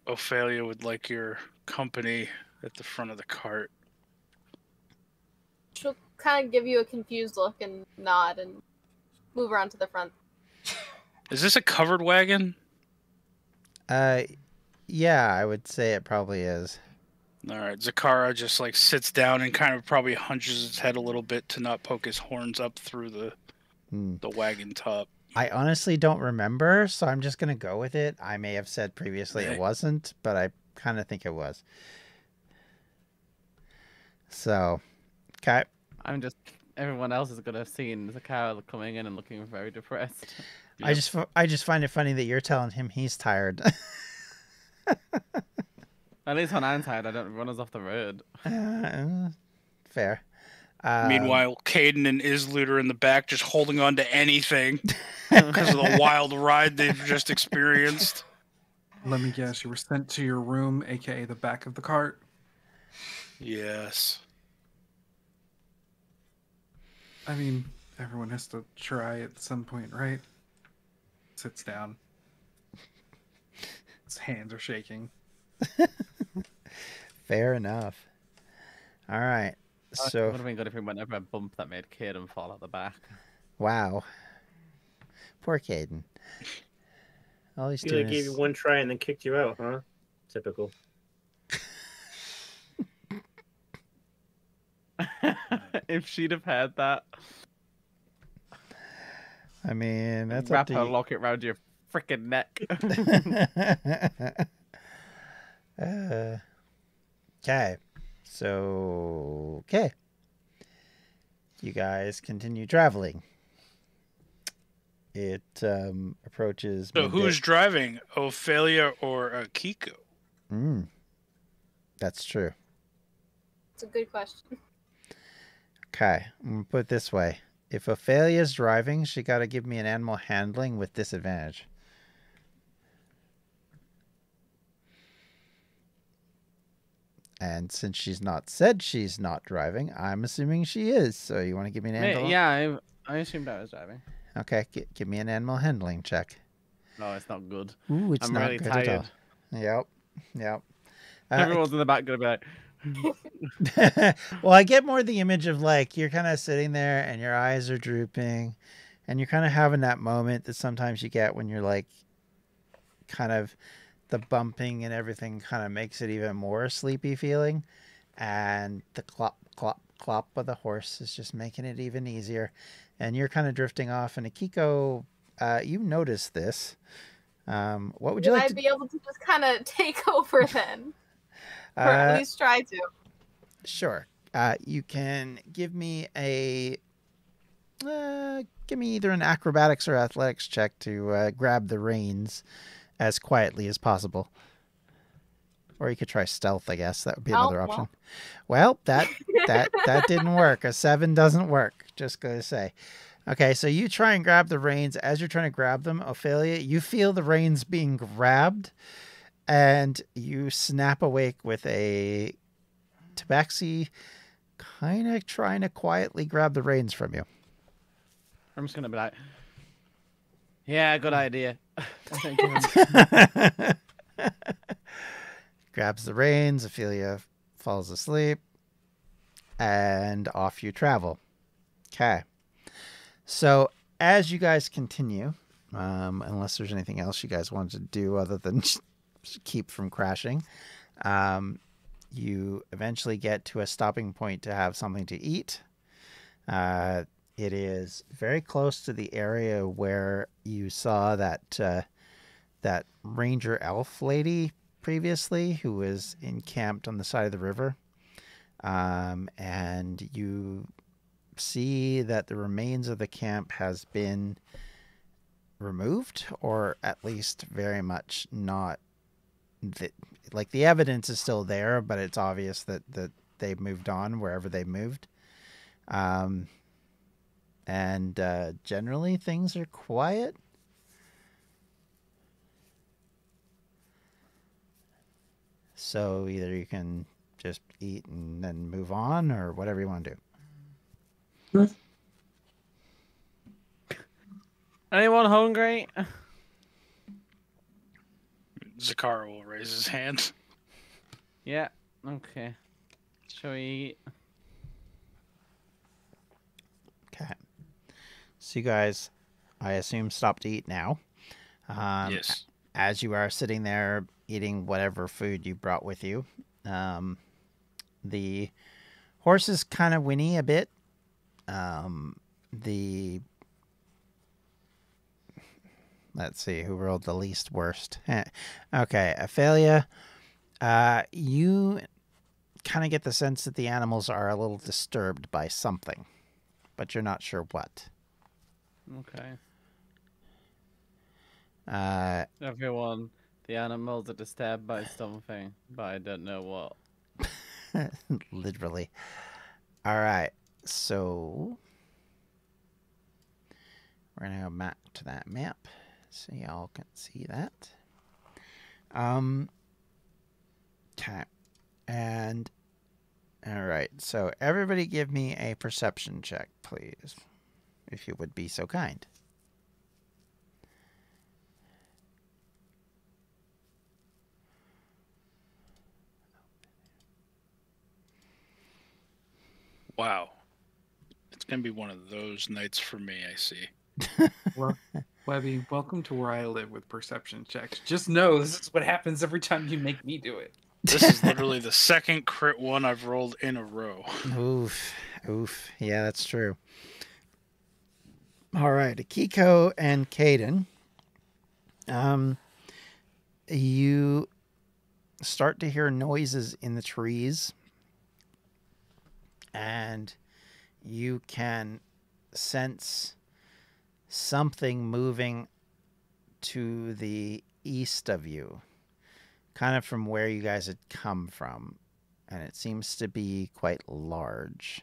Ophelia would like your company at the front of the cart. She'll kind of give you a confused look and nod and move around to the front. Is this a covered wagon? Yeah, I would say it probably is. All right, Zakara just like sits down and kind of probably hunches his head a little bit to not poke his horns up through the wagon top. I honestly don't remember, so I'm just gonna go with it. I may have said previously it wasn't, but I kind of think it was. So, okay. Everyone else is gonna have seen Zakara coming in and looking very depressed. I just find it funny that you're telling him he's tired. At least when I'm tired, I don't run us off the road. Fair. Meanwhile, Caden and Islut are in the back just holding on to anything because of the wild ride they've just experienced. Let me guess, you were sent to your room, aka the back of the cart. Yes. I mean, everyone has to try at some point, right? Sits down. His hands are shaking. Fair enough. All right. It So, would have been good if we went over a bump that made Caden fall at the back. wow. Poor Caden. All he's He doing like gave is... you one try and then kicked you out, huh? Typical. If she'd have had that, I mean, that's wrap up to her you. locket round your freaking neck. Okay. So, okay. You guys continue traveling. It approaches So midday. who's driving, Ophelia or Kiko? That's true. It's a good question. Okay, I'm gonna put it this way. If Ophelia's driving, she got to give me an animal handling with disadvantage. And since she's not said she's not driving, I'm assuming she is. So you want to give me an animal? Yeah, I assumed I was driving. Okay, give me an animal handling check. No, it's not good. Ooh, it's I'm not really good tired. at all. Yep. Everyone's in the back gonna be like, Well, I get more the image of like you're kind of sitting there and your eyes are drooping and you're kind of having that moment that sometimes you get when you're like kind of the bumping and everything kind of makes it even more sleepy feeling, and the clop clop clop of the horse is just making it even easier, and you're kind of drifting off. And Akiko, you notice this. What would you like I'd to be able to just kind of take over then, or at least try to. Sure. You can give me give me either an acrobatics or athletics check to grab the reins as quietly as possible. Or you could try stealth, I guess. That would be another option. Well, that didn't work. A 7 doesn't work. Just gonna say. Okay, so you try and grab the reins. As you're trying to grab them, Ophelia, you feel the reins being grabbed, and you snap awake with a tabaxi kind of trying to quietly grab the reins from you. I'm just gonna be like, yeah, good idea. Grabs the reins, Ophelia falls asleep, and off you travel. Okay. So as you guys continue, unless there's anything else you guys wanted to do other than keep from crashing, you eventually get to a stopping point to have something to eat. It is very close to the area where you saw that that ranger elf lady previously, who was encamped on the side of the river. And you see that the remains of the camp has been removed, or at least very much not. Like the evidence is still there, but it's obvious that they've moved on wherever they moved. And generally things are quiet. So either you can just eat and then move on, or whatever you want to do. Anyone hungry? Zakara will raise his hand. Yeah. Okay. Shall we eat? Okay. So you guys, I assume, stop to eat now. Yes. As you are sitting there eating whatever food you brought with you, the horse is kind of whinny a bit. Let's see who rolled the least worst. Okay, Ophelia, you kind of get the sense that the animals are a little disturbed by something, but you're not sure what. Okay. Everyone, the animals are disturbed by something, but I don't know what. Literally. All right, so we're gonna go back to that map so y'all can see that. Okay, and all right, so everybody give me a perception check, please, if you would be so kind. Wow. It's going to be one of those nights for me, I see. Well, Webby, welcome to where I live with perception checks. Just know this is what happens every time you make me do it. This is literally the second crit one I've rolled in a row. Oof. Yeah, that's true. All right, Akiko and Caden. You start to hear noises in the trees and you can sense something moving to the east of you, kind of from where you guys had come from, and it seems to be quite large.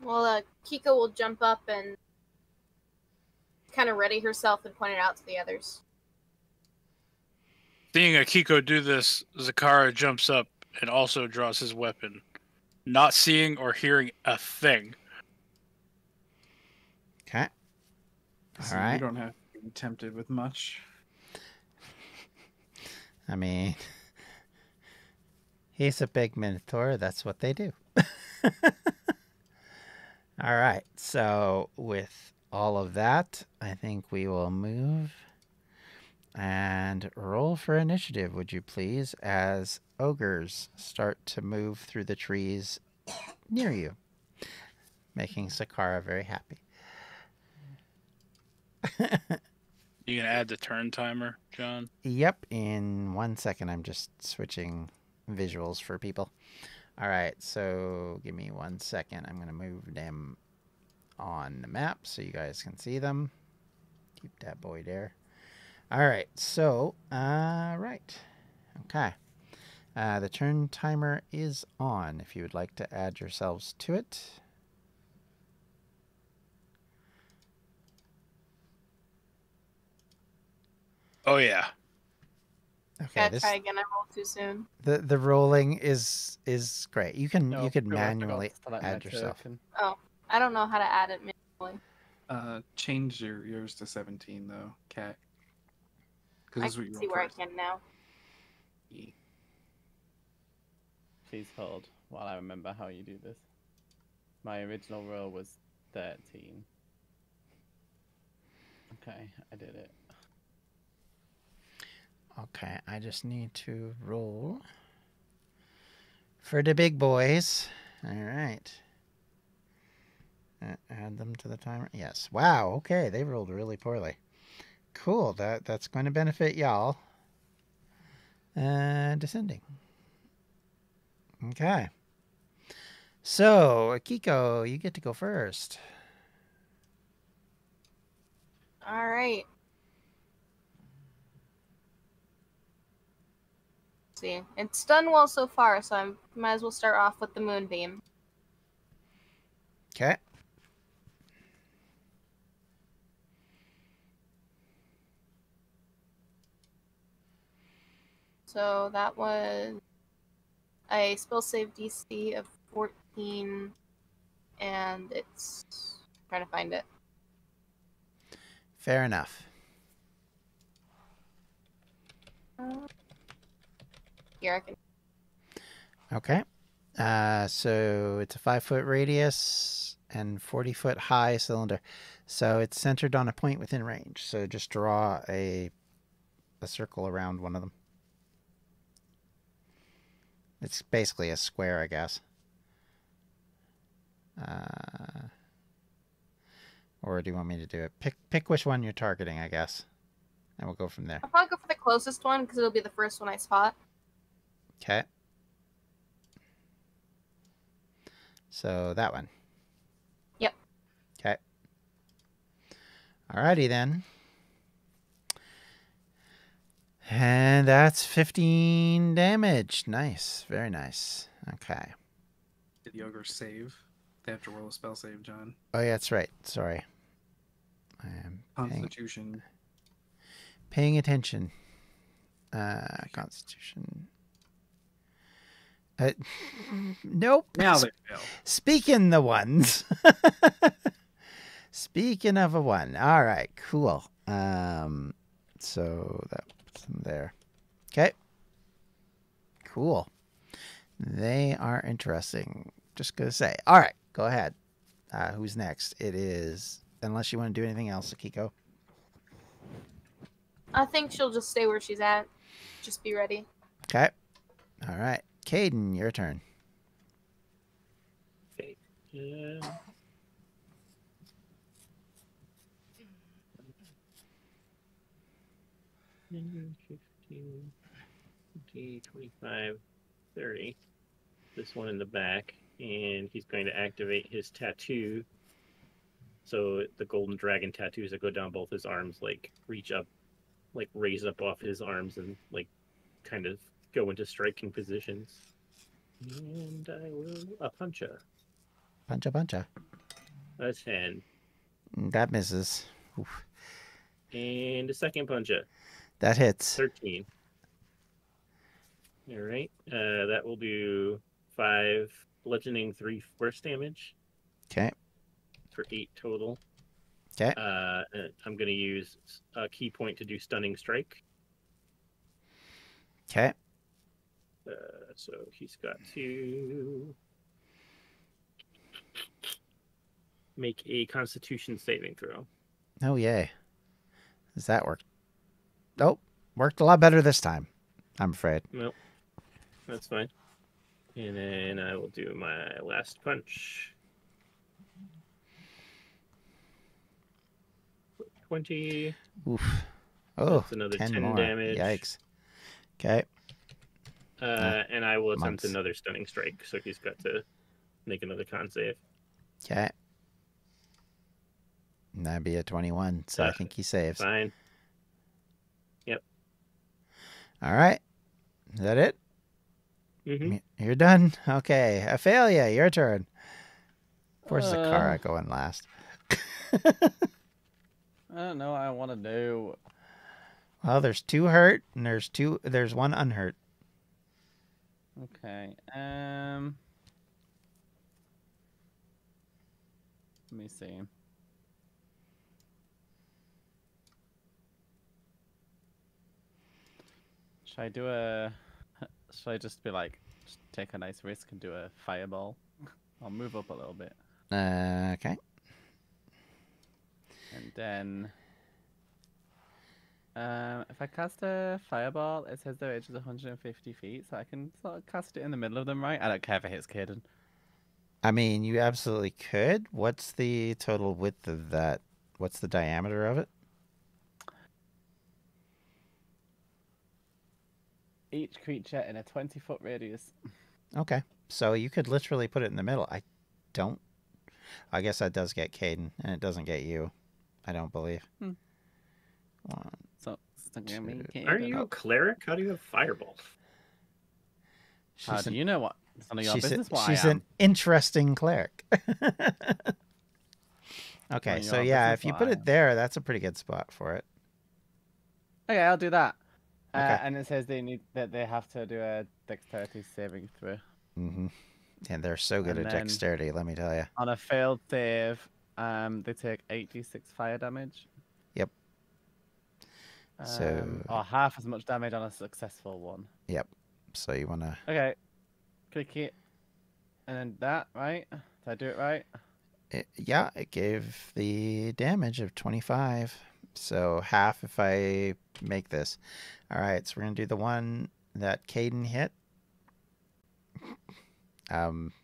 Well, Kiko will jump up and kind of ready herself and point it out to the others. Seeing Akiko do this, Zakara jumps up and also draws his weapon, not seeing or hearing a thing. Okay. So All right. You don't have to be tempted with much. I mean, he's a big minotaur. That's what they do. All right. So with all of that, I think we will move and roll for initiative, would you please, as ogres start to move through the trees near you, making Sakara very happy. You gonna add the turn timer, John? Yep, in 1 second. I'm just switching visuals for people. All right, so give me 1 second. I'm going to move them on the map so you guys can see them. Keep that boy there. All right, so, right. Okay. The turn timer is on if you would like to add yourselves to it. Oh yeah. Okay, Gotta try again. I rolled too soon. the rolling is great. You can No, you can Phil, I forgot manually to select my add yourself. token. Oh, I don't know how to add it manually. Change yours to 17 though, Cat. Because I this is what can you see roll where first. I can now. Please hold while I remember how you do this. My original roll was 13. Okay, I did it. Okay, I just need to roll for the big boys. All right. Add them to the timer. Yes. Wow. Okay, they rolled really poorly. Cool. That's going to benefit y'all. Descending. Okay. So, Akiko, you get to go first. All right. See, it's done well so far, so I might as well start off with the moonbeam. Okay. So that was a spell save DC of 14, and it's trying to find it. Fair enough. Here I can. Okay. So it's a 5-foot radius and 40-foot high cylinder. So it's centered on a point within range. So just draw a circle around one of them. It's basically a square, I guess. Or do you want me to do it? Pick which one you're targeting, I guess. And we'll go from there. I'll probably go for the closest one because it'll be the first one I spot. Okay. So that one. Yep. Okay. Alrighty then. And that's 15 damage. Nice. Very nice. Okay. Did the ogre save? They have to roll a spell save, John. Oh, yeah, that's right. Sorry. I am Constitution. paying attention. Constitution. Nope. Now they fail. Speaking the ones. Speaking of a one. All right, cool. So that's there. Okay. Cool. They are interesting. Just gonna say. All right, go ahead. Who's next? It is, unless you want to do anything else, Akiko. I think she'll just stay where she's at. Just be ready. Okay. All right. Caden, your turn. Okay. 10, 15, 20, 25, 30. This one in the back. And he's going to activate his tattoo. So the golden dragon tattoos that go down both his arms, like, reach up, like, raise up off his arms and, like, kind of go into striking positions. And I will a puncher. Puncha. A 10. That misses. Oof. And a second puncher. That hits. 13. All right. That will do 5 bludgeoning, 3 force damage Okay. for 8 total. Okay. And I'm going to use a key point to do stunning strike. Okay. So he's got to make a Constitution saving throw. Oh, yay. Does that work? Nope. Worked a lot better this time, I'm afraid. Nope. That's fine. And then I will do my last punch. 20. Oof. Oh, That's another 10 10 more. damage. Yikes. Okay. And I will attempt months. another stunning strike. So he's got to make another con save. Okay. And that'd be a 21, so I think he saves. Fine. Yep. All right. Is that it? Mm-hmm. You're done? Okay. Ophelia, your turn. Where's Zakara going last? I don't know what I want to do. Well, there's 2 hurt, and there's 1 unhurt. Okay. Let me see. Should I just be like, just take a nice risk and do a fireball? I'll move up a little bit. Okay. And then, if I cast a fireball, it says the range is 150 feet, so I can sort of cast it in the middle of them, right? I don't care if it hits Caden. I mean, you absolutely could. What's the total width of that? What's the diameter of it? Each creature in a 20-foot radius. Okay. So you could literally put it in the middle. I guess that does get Caden, and it doesn't get you. I don't believe. Hmm. 1, So it's not gonna be 2. Caden. Aren't you a cleric? How do you have fireball? How do you know what? It's none of your business what she's I am. an interesting cleric. Okay, None so of your yeah, business if you what put I it am. there, that's a pretty good spot for it. Okay, I'll do that. Okay. And it says they have to do a dexterity saving throw. Mm-hmm. And they're so good And at then- dexterity, let me tell you. On a failed save, they take 8d6 fire damage. Yep. So- or half as much damage on a successful one. So you want to... Okay, click it, and then that, right? Did I do it right? Yeah, it gave the damage of 25. So half if I make this. All right, so we're going to do the one that Caden hit.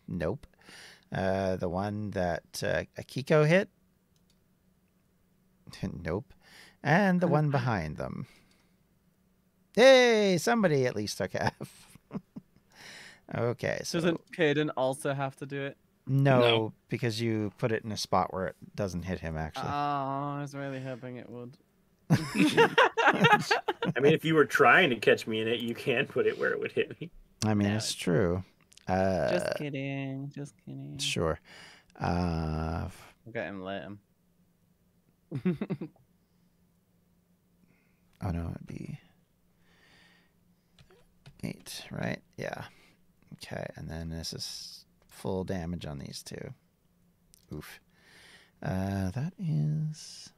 Nope. The one that Akiko hit. Nope. And the one behind them. Hey, somebody at least took half. Okay, so Doesn't Caden also have to do it? no, because you put it in a spot where it doesn't hit him, actually. Oh, I was really hoping it would. I mean, if you were trying to catch me in it, you can put it where it would hit me. I mean, No, it's true. Just kidding. Just kidding. Sure. I'll get him later. Oh no, it'd be 8, right? Yeah. Okay, and then this is full damage on these 2. Oof. That is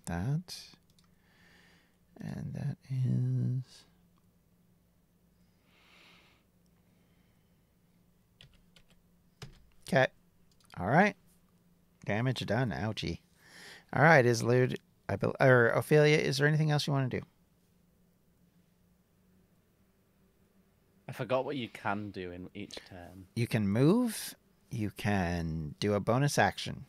that, and that is okay. All right, damage done. Ouchie. All right, is Lud or Ophelia? Is there anything else you want to do? I forgot what you can do in each turn. You can move. You can do a bonus action.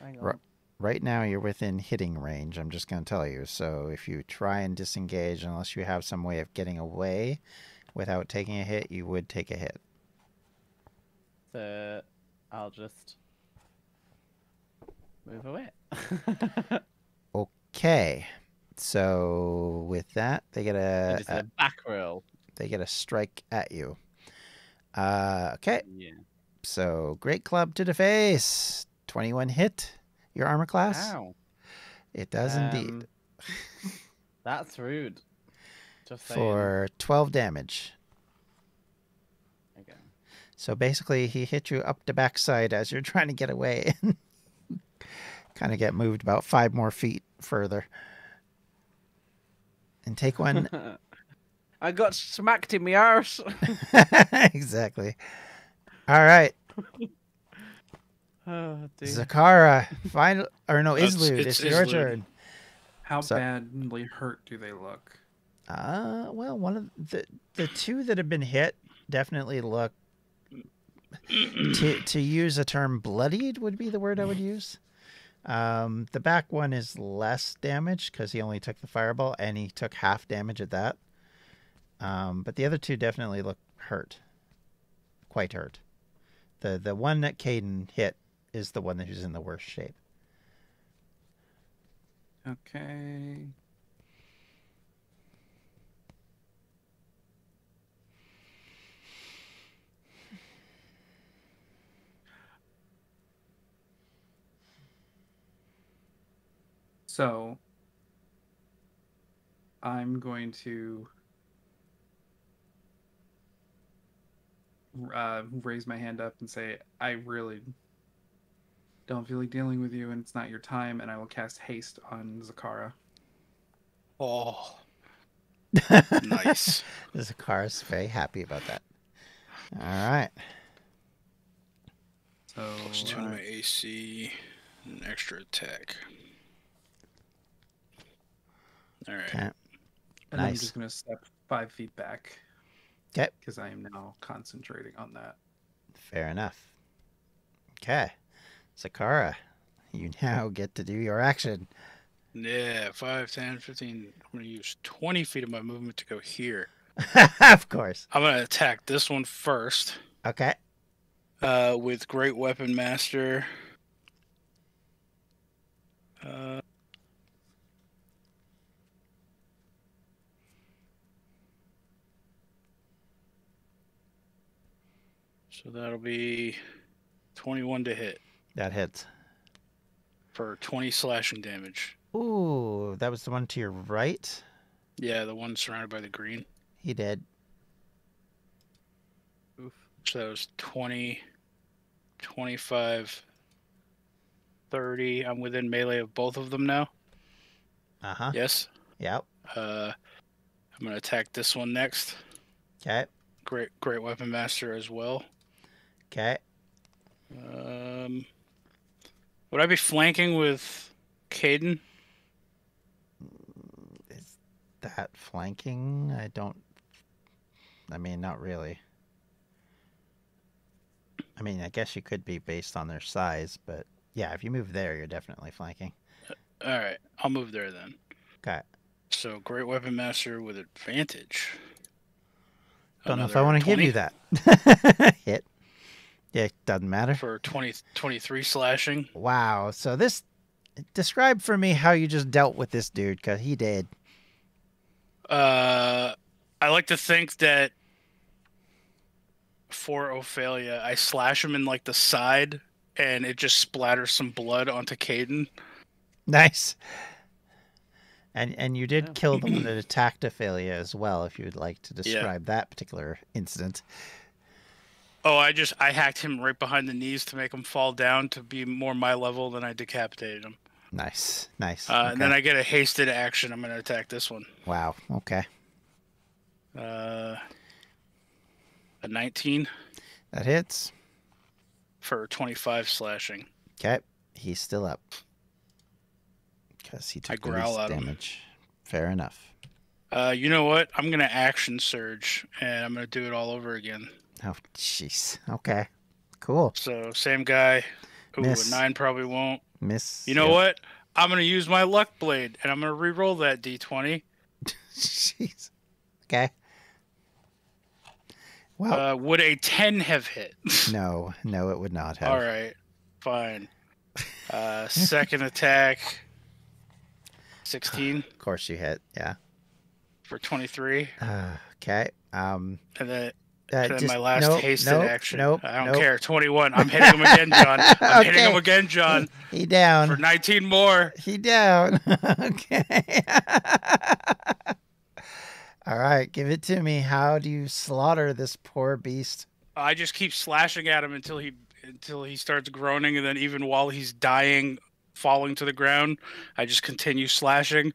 Hang Ri- on. Right now, you're within hitting range. I'm just going to tell you. So if you try and disengage, unless you have some way of getting away without taking a hit, you would take a hit. So I'll just move away. Okay. So with that, they get I just did a a back roll. strike at you. Okay. Yeah. So great club to the face. 21 hit. Your armor class? Ow. It does indeed. That's rude. Just saying. For 12 damage. Okay. So basically, he hit you up the backside as you're trying to get away. Kind of get moved about 5 more feet further. And take one. I got smacked in my arse. Exactly. All right. Oh, dear. Zakara. Final. Or no, It's- Islud. it's It's your Islud. turn. How So- badly hurt do they look? Well, one of the two that have been hit definitely look. To use a term, bloodied would be the word I would use. The back one is less damage because he only took the fireball and he took half damage at that. But the other two definitely look hurt, quite hurt. The one that Caden hit is the one who's in the worst shape. Okay. So I'm going to raise my hand up and say, I really don't feel like dealing with you, and it's not your time, and I will cast haste on Zakara. Oh, nice. Zakara's very happy about that. All right. So Plus 2 to my AC, and extra attack. All right. Okay. and I'm Nice. just going to step 5 feet back. 'Kay. Because I am now concentrating on that. Fair enough. Okay. Zakara, you now get to do your action. Yeah, 5, 10, 15. I'm going to use 20 feet of my movement to go here. Of course. I'm going to attack this one first Okay. with Great Weapon Master. So that'll be 21 to hit That hits. for 20 slashing damage. Ooh, that was the one to your right? Yeah, the one surrounded by the green. He did. Oof. So that was 20, 25, 30. I'm within melee of both of them now. Uh-huh. Yes. Yep. I'm going to attack this one next. Okay. Great Weapon Master as well. Okay. Would I be flanking with Caden? Is that flanking? I mean, not really. I mean, I guess you could be based on their size, but yeah, if you move there, you're definitely flanking. All right, I'll move there then. Okay. So Great Weapon Master with advantage. Don't know if I Another want to give 20 you that. Hit. Yeah, it doesn't matter. for 23 slashing. Wow. So describe for me how you just dealt with this dude, because he did. I like to think that for Ophelia, I slash him in like the side, and it just splatters some blood onto Caden. Nice. And you did Yeah. kill the one that attacked Ophelia as well, if you would like to describe that particular incident. Oh, I hacked him right behind the knees to make him fall down to be more my level, then I decapitated him. Nice. Nice. And then Okay. I get a hasted action. I'm going to attack this one. Wow. Okay. A 19 That hits. for 25 slashing. Okay. He's still up. Because he took the growl least at him. damage. Fair enough. You know what? I'm going to action surge, and I'm going to do it all over again. Oh, jeez. Okay. Cool. So, same guy. Ooh, Miss. a 9 probably won't. Miss. You know yep. what? I'm gonna use my luck blade, and I'm gonna re-roll that d20. Jeez. Okay. Well, Would a 10 have hit? no, it would not have. All right, fine. Second attack, 16 Of course you hit. Yeah. for 23, Okay. and then Just, my last hasted action. Nope. I don't care. 21. I'm hitting him again, John. I'm hitting him again, John. He down. For 19 more. He down. Okay. All right, give it to me. How do you slaughter this poor beast? I just keep slashing at him until he starts groaning, and then even while he's dying, falling to the ground, I just continue slashing,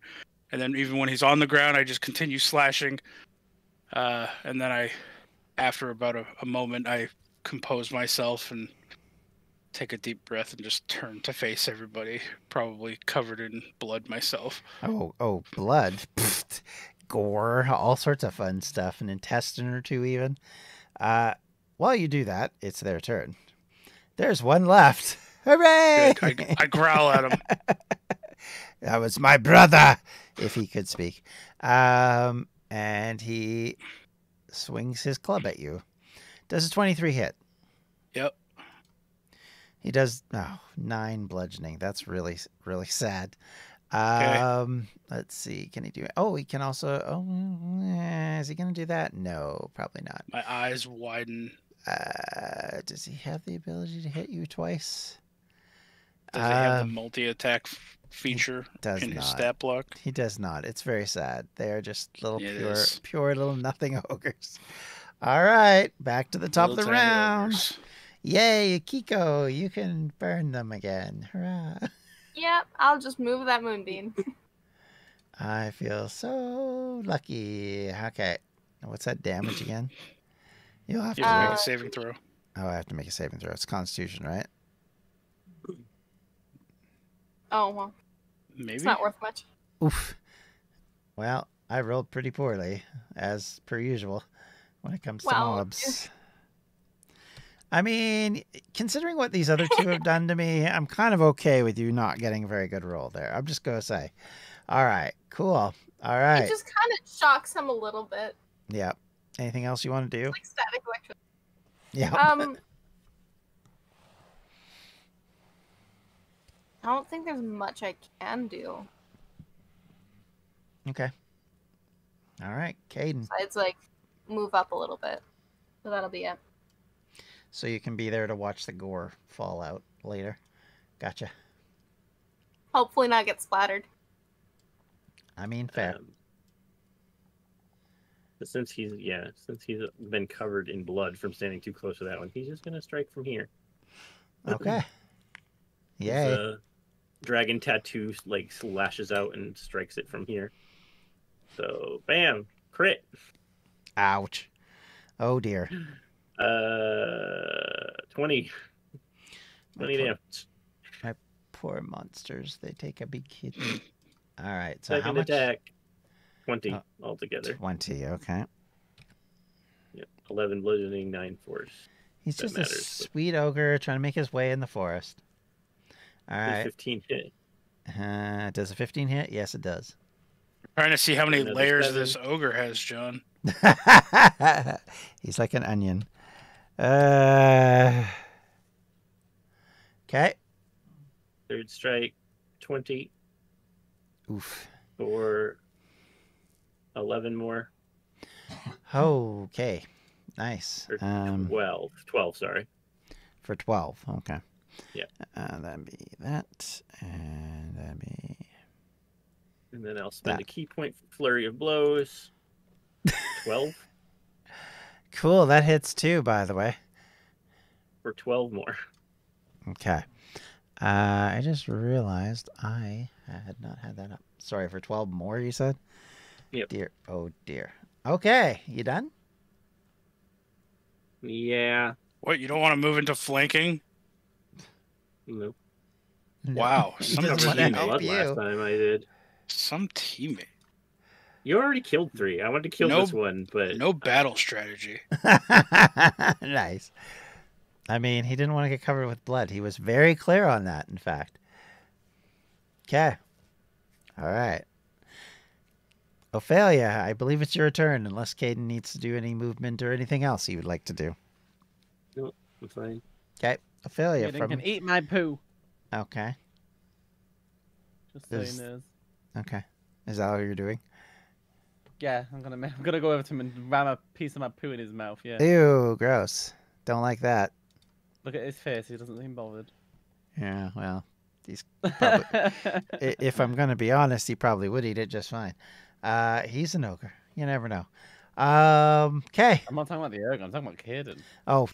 and then even when he's on the ground, I just continue slashing, and then after about a moment, I compose myself and take a deep breath and just turn to face everybody, probably covered in blood myself. Oh, blood. Pfft. Gore, all sorts of fun stuff, an intestine or two even. While you do that, it's their turn. There's one left. Hooray! Good. I growl at him. That was my brother, if he could speak. And he swings his club at you. Does a 23 hit? Yep. He does 9 bludgeoning. That's really, really sad. Okay. Let's see. Can he do it? Oh, he can also. Is he going to do that? No, probably not. My eyes widen. Does he have the ability to hit you twice? Does he have the multi-attack feature does in his not. stat block? He does not. It's very sad. They are just little It pure little nothing ogres. All right, back to the top of the Little tiny round. ogres. Yay, Kiko, you can burn them again. Hurrah. Yep, I'll just move that moonbeam. I feel so lucky. Okay. What's that damage again? You'll have You to have to make a saving throw. Oh, I have to make a saving throw. It's Constitution, right? Oh, well, Maybe. it's not worth much. Oof. Well, I rolled pretty poorly, as per usual, when it comes to Well, mobs. I mean, considering what these other two have done to me, I'm kind of okay with you not getting a very good roll there. I'm just going to say. All right, cool. All right. It just kind of shocks him a little bit. Yeah. Anything else you want to do? Like static electricity. Yeah. I don't think there's much I can do. Okay. All right, Caden. Besides, like, move up a little bit. So that'll be it. So you can be there to watch the gore fall out later. Gotcha. Hopefully not get splattered. I mean, fair. But since he's been covered in blood from standing too close to that one, he's just gonna strike from here. Okay. His, Yay. dragon tattoo like slashes out and strikes it from here. So bam, crit. Ouch. Oh dear. 20 damage. My poor monsters. They take a big hit. All right. So how Second much? attack. 20 altogether. 20. Okay. Yep. 11 bludgeoning, 9 force. He's That just a matters, but- sweet ogre trying to make his way in the forest. All Does right. 15 hit. Does a 15 hit? Yes, it does. Trying to see how many Another layers 7. this ogre has, John. He's like an onion. Okay. Third strike, 20 Oof. for 11 more. Okay. Nice. Or 12, sorry. For 12. Okay. Yeah. That'd be that. And that'd be... And then I'll spend That. a key point for flurry of blows. 12 Cool. That hits too, by the way. for 12 more. Okay. I just realized I had not had that up. Sorry, for 12 more, you said? Yep. Dear. Oh, dear. Okay. You done? Yeah. What, you don't want to move into flanking? Nope. Wow. He Some doesn't want to teammate. help Blood you. last time I did. Some teammate. You already killed 3. I wanted to kill No- this one, but No battle strategy. Nice. I mean, he didn't want to get covered with blood. He was very clear on that, in fact. Okay. All right. Ophelia, I believe it's your turn, unless Caden needs to do any movement or anything else you would like to do. No, I'm fine. Okay. Ophelia Caden from... can eat my poo. Okay. Just so Is- he knows. Okay. Is that all you're doing? Yeah, I'm gonna go over to him and ram a piece of my poo in his mouth. Yeah. Ew, gross. Don't like that. Look at his face. He doesn't seem bothered. Yeah, well, he's probably... if I'm going to be honest, he probably would eat it just fine. He's an ogre. You never know. Okay. I'm not talking about the ogre. I'm talking about Caden. Oh,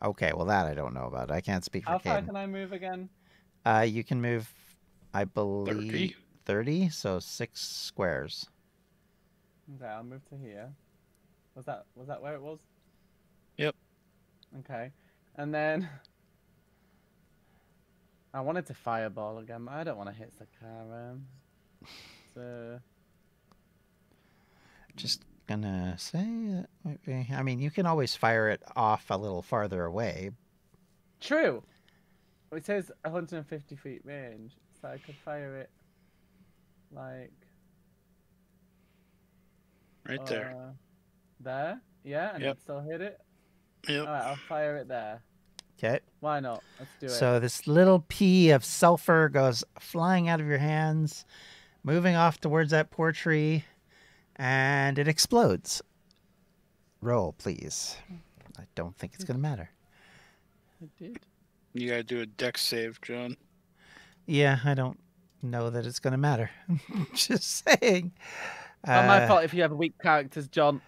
okay. Well, that I don't know about. I can't speak for How far Caden. can I move again? You can move, I believe, 30. 30, so 6 squares. Okay, I'll move to here. Was that where it was? Yep. Okay, and then I wanted to fireball again, but I don't want to hit Sakara. So Just gonna say that might be... I mean, you can always fire it off a little farther away. true. It says 150 feet range, so I could fire it like Right there. There, yeah, and Yep. it'd still hit it. Yep. All right, I'll fire it there. Okay. Why not? Let's do it. So this little pea of sulfur goes flying out of your hands, moving off towards that poor tree, and it explodes. Roll, please. I don't think it's going to matter. It did. You gotta do a dex save, John. Yeah, I don't know that it's going to matter. Just saying. Not my fault if you have weak characters, John.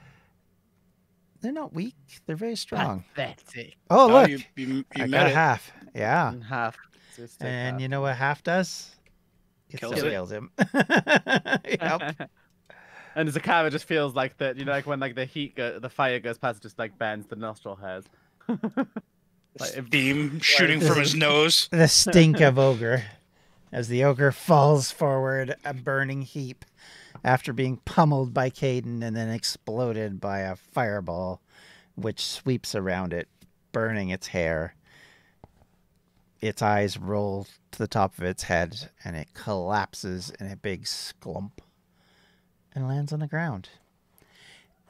They're not weak. They're very strong. Pathetic. Oh, look. You I met got a it. half. Yeah. And half. So it's take And half. you know what half does? It Kills still it. kills him. Yep. And Zakara just feels like that, you know, like when like the fire goes past, it just like bends the nostril hairs. Like, if- Steam shooting from his nose. The stink of ogre as the ogre falls forward, a burning heap, after being pummeled by Caden and then exploded by a fireball, which sweeps around it, burning its hair. Its eyes roll to the top of its head, and it collapses in a big sklump and lands on the ground.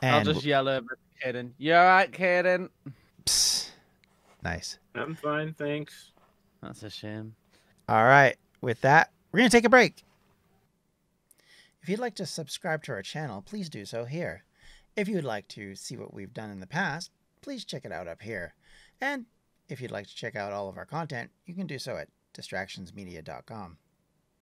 I'll And just yell over to Caden. You alright, Caden? psst, nice. I'm fine, thanks. That's a shame. All right. With that, we're going to take a break. If you'd like to subscribe to our channel, please do so here. If you'd like to see what we've done in the past, please check it out up here. And if you'd like to check out all of our content, you can do so at distractionsmedia.com.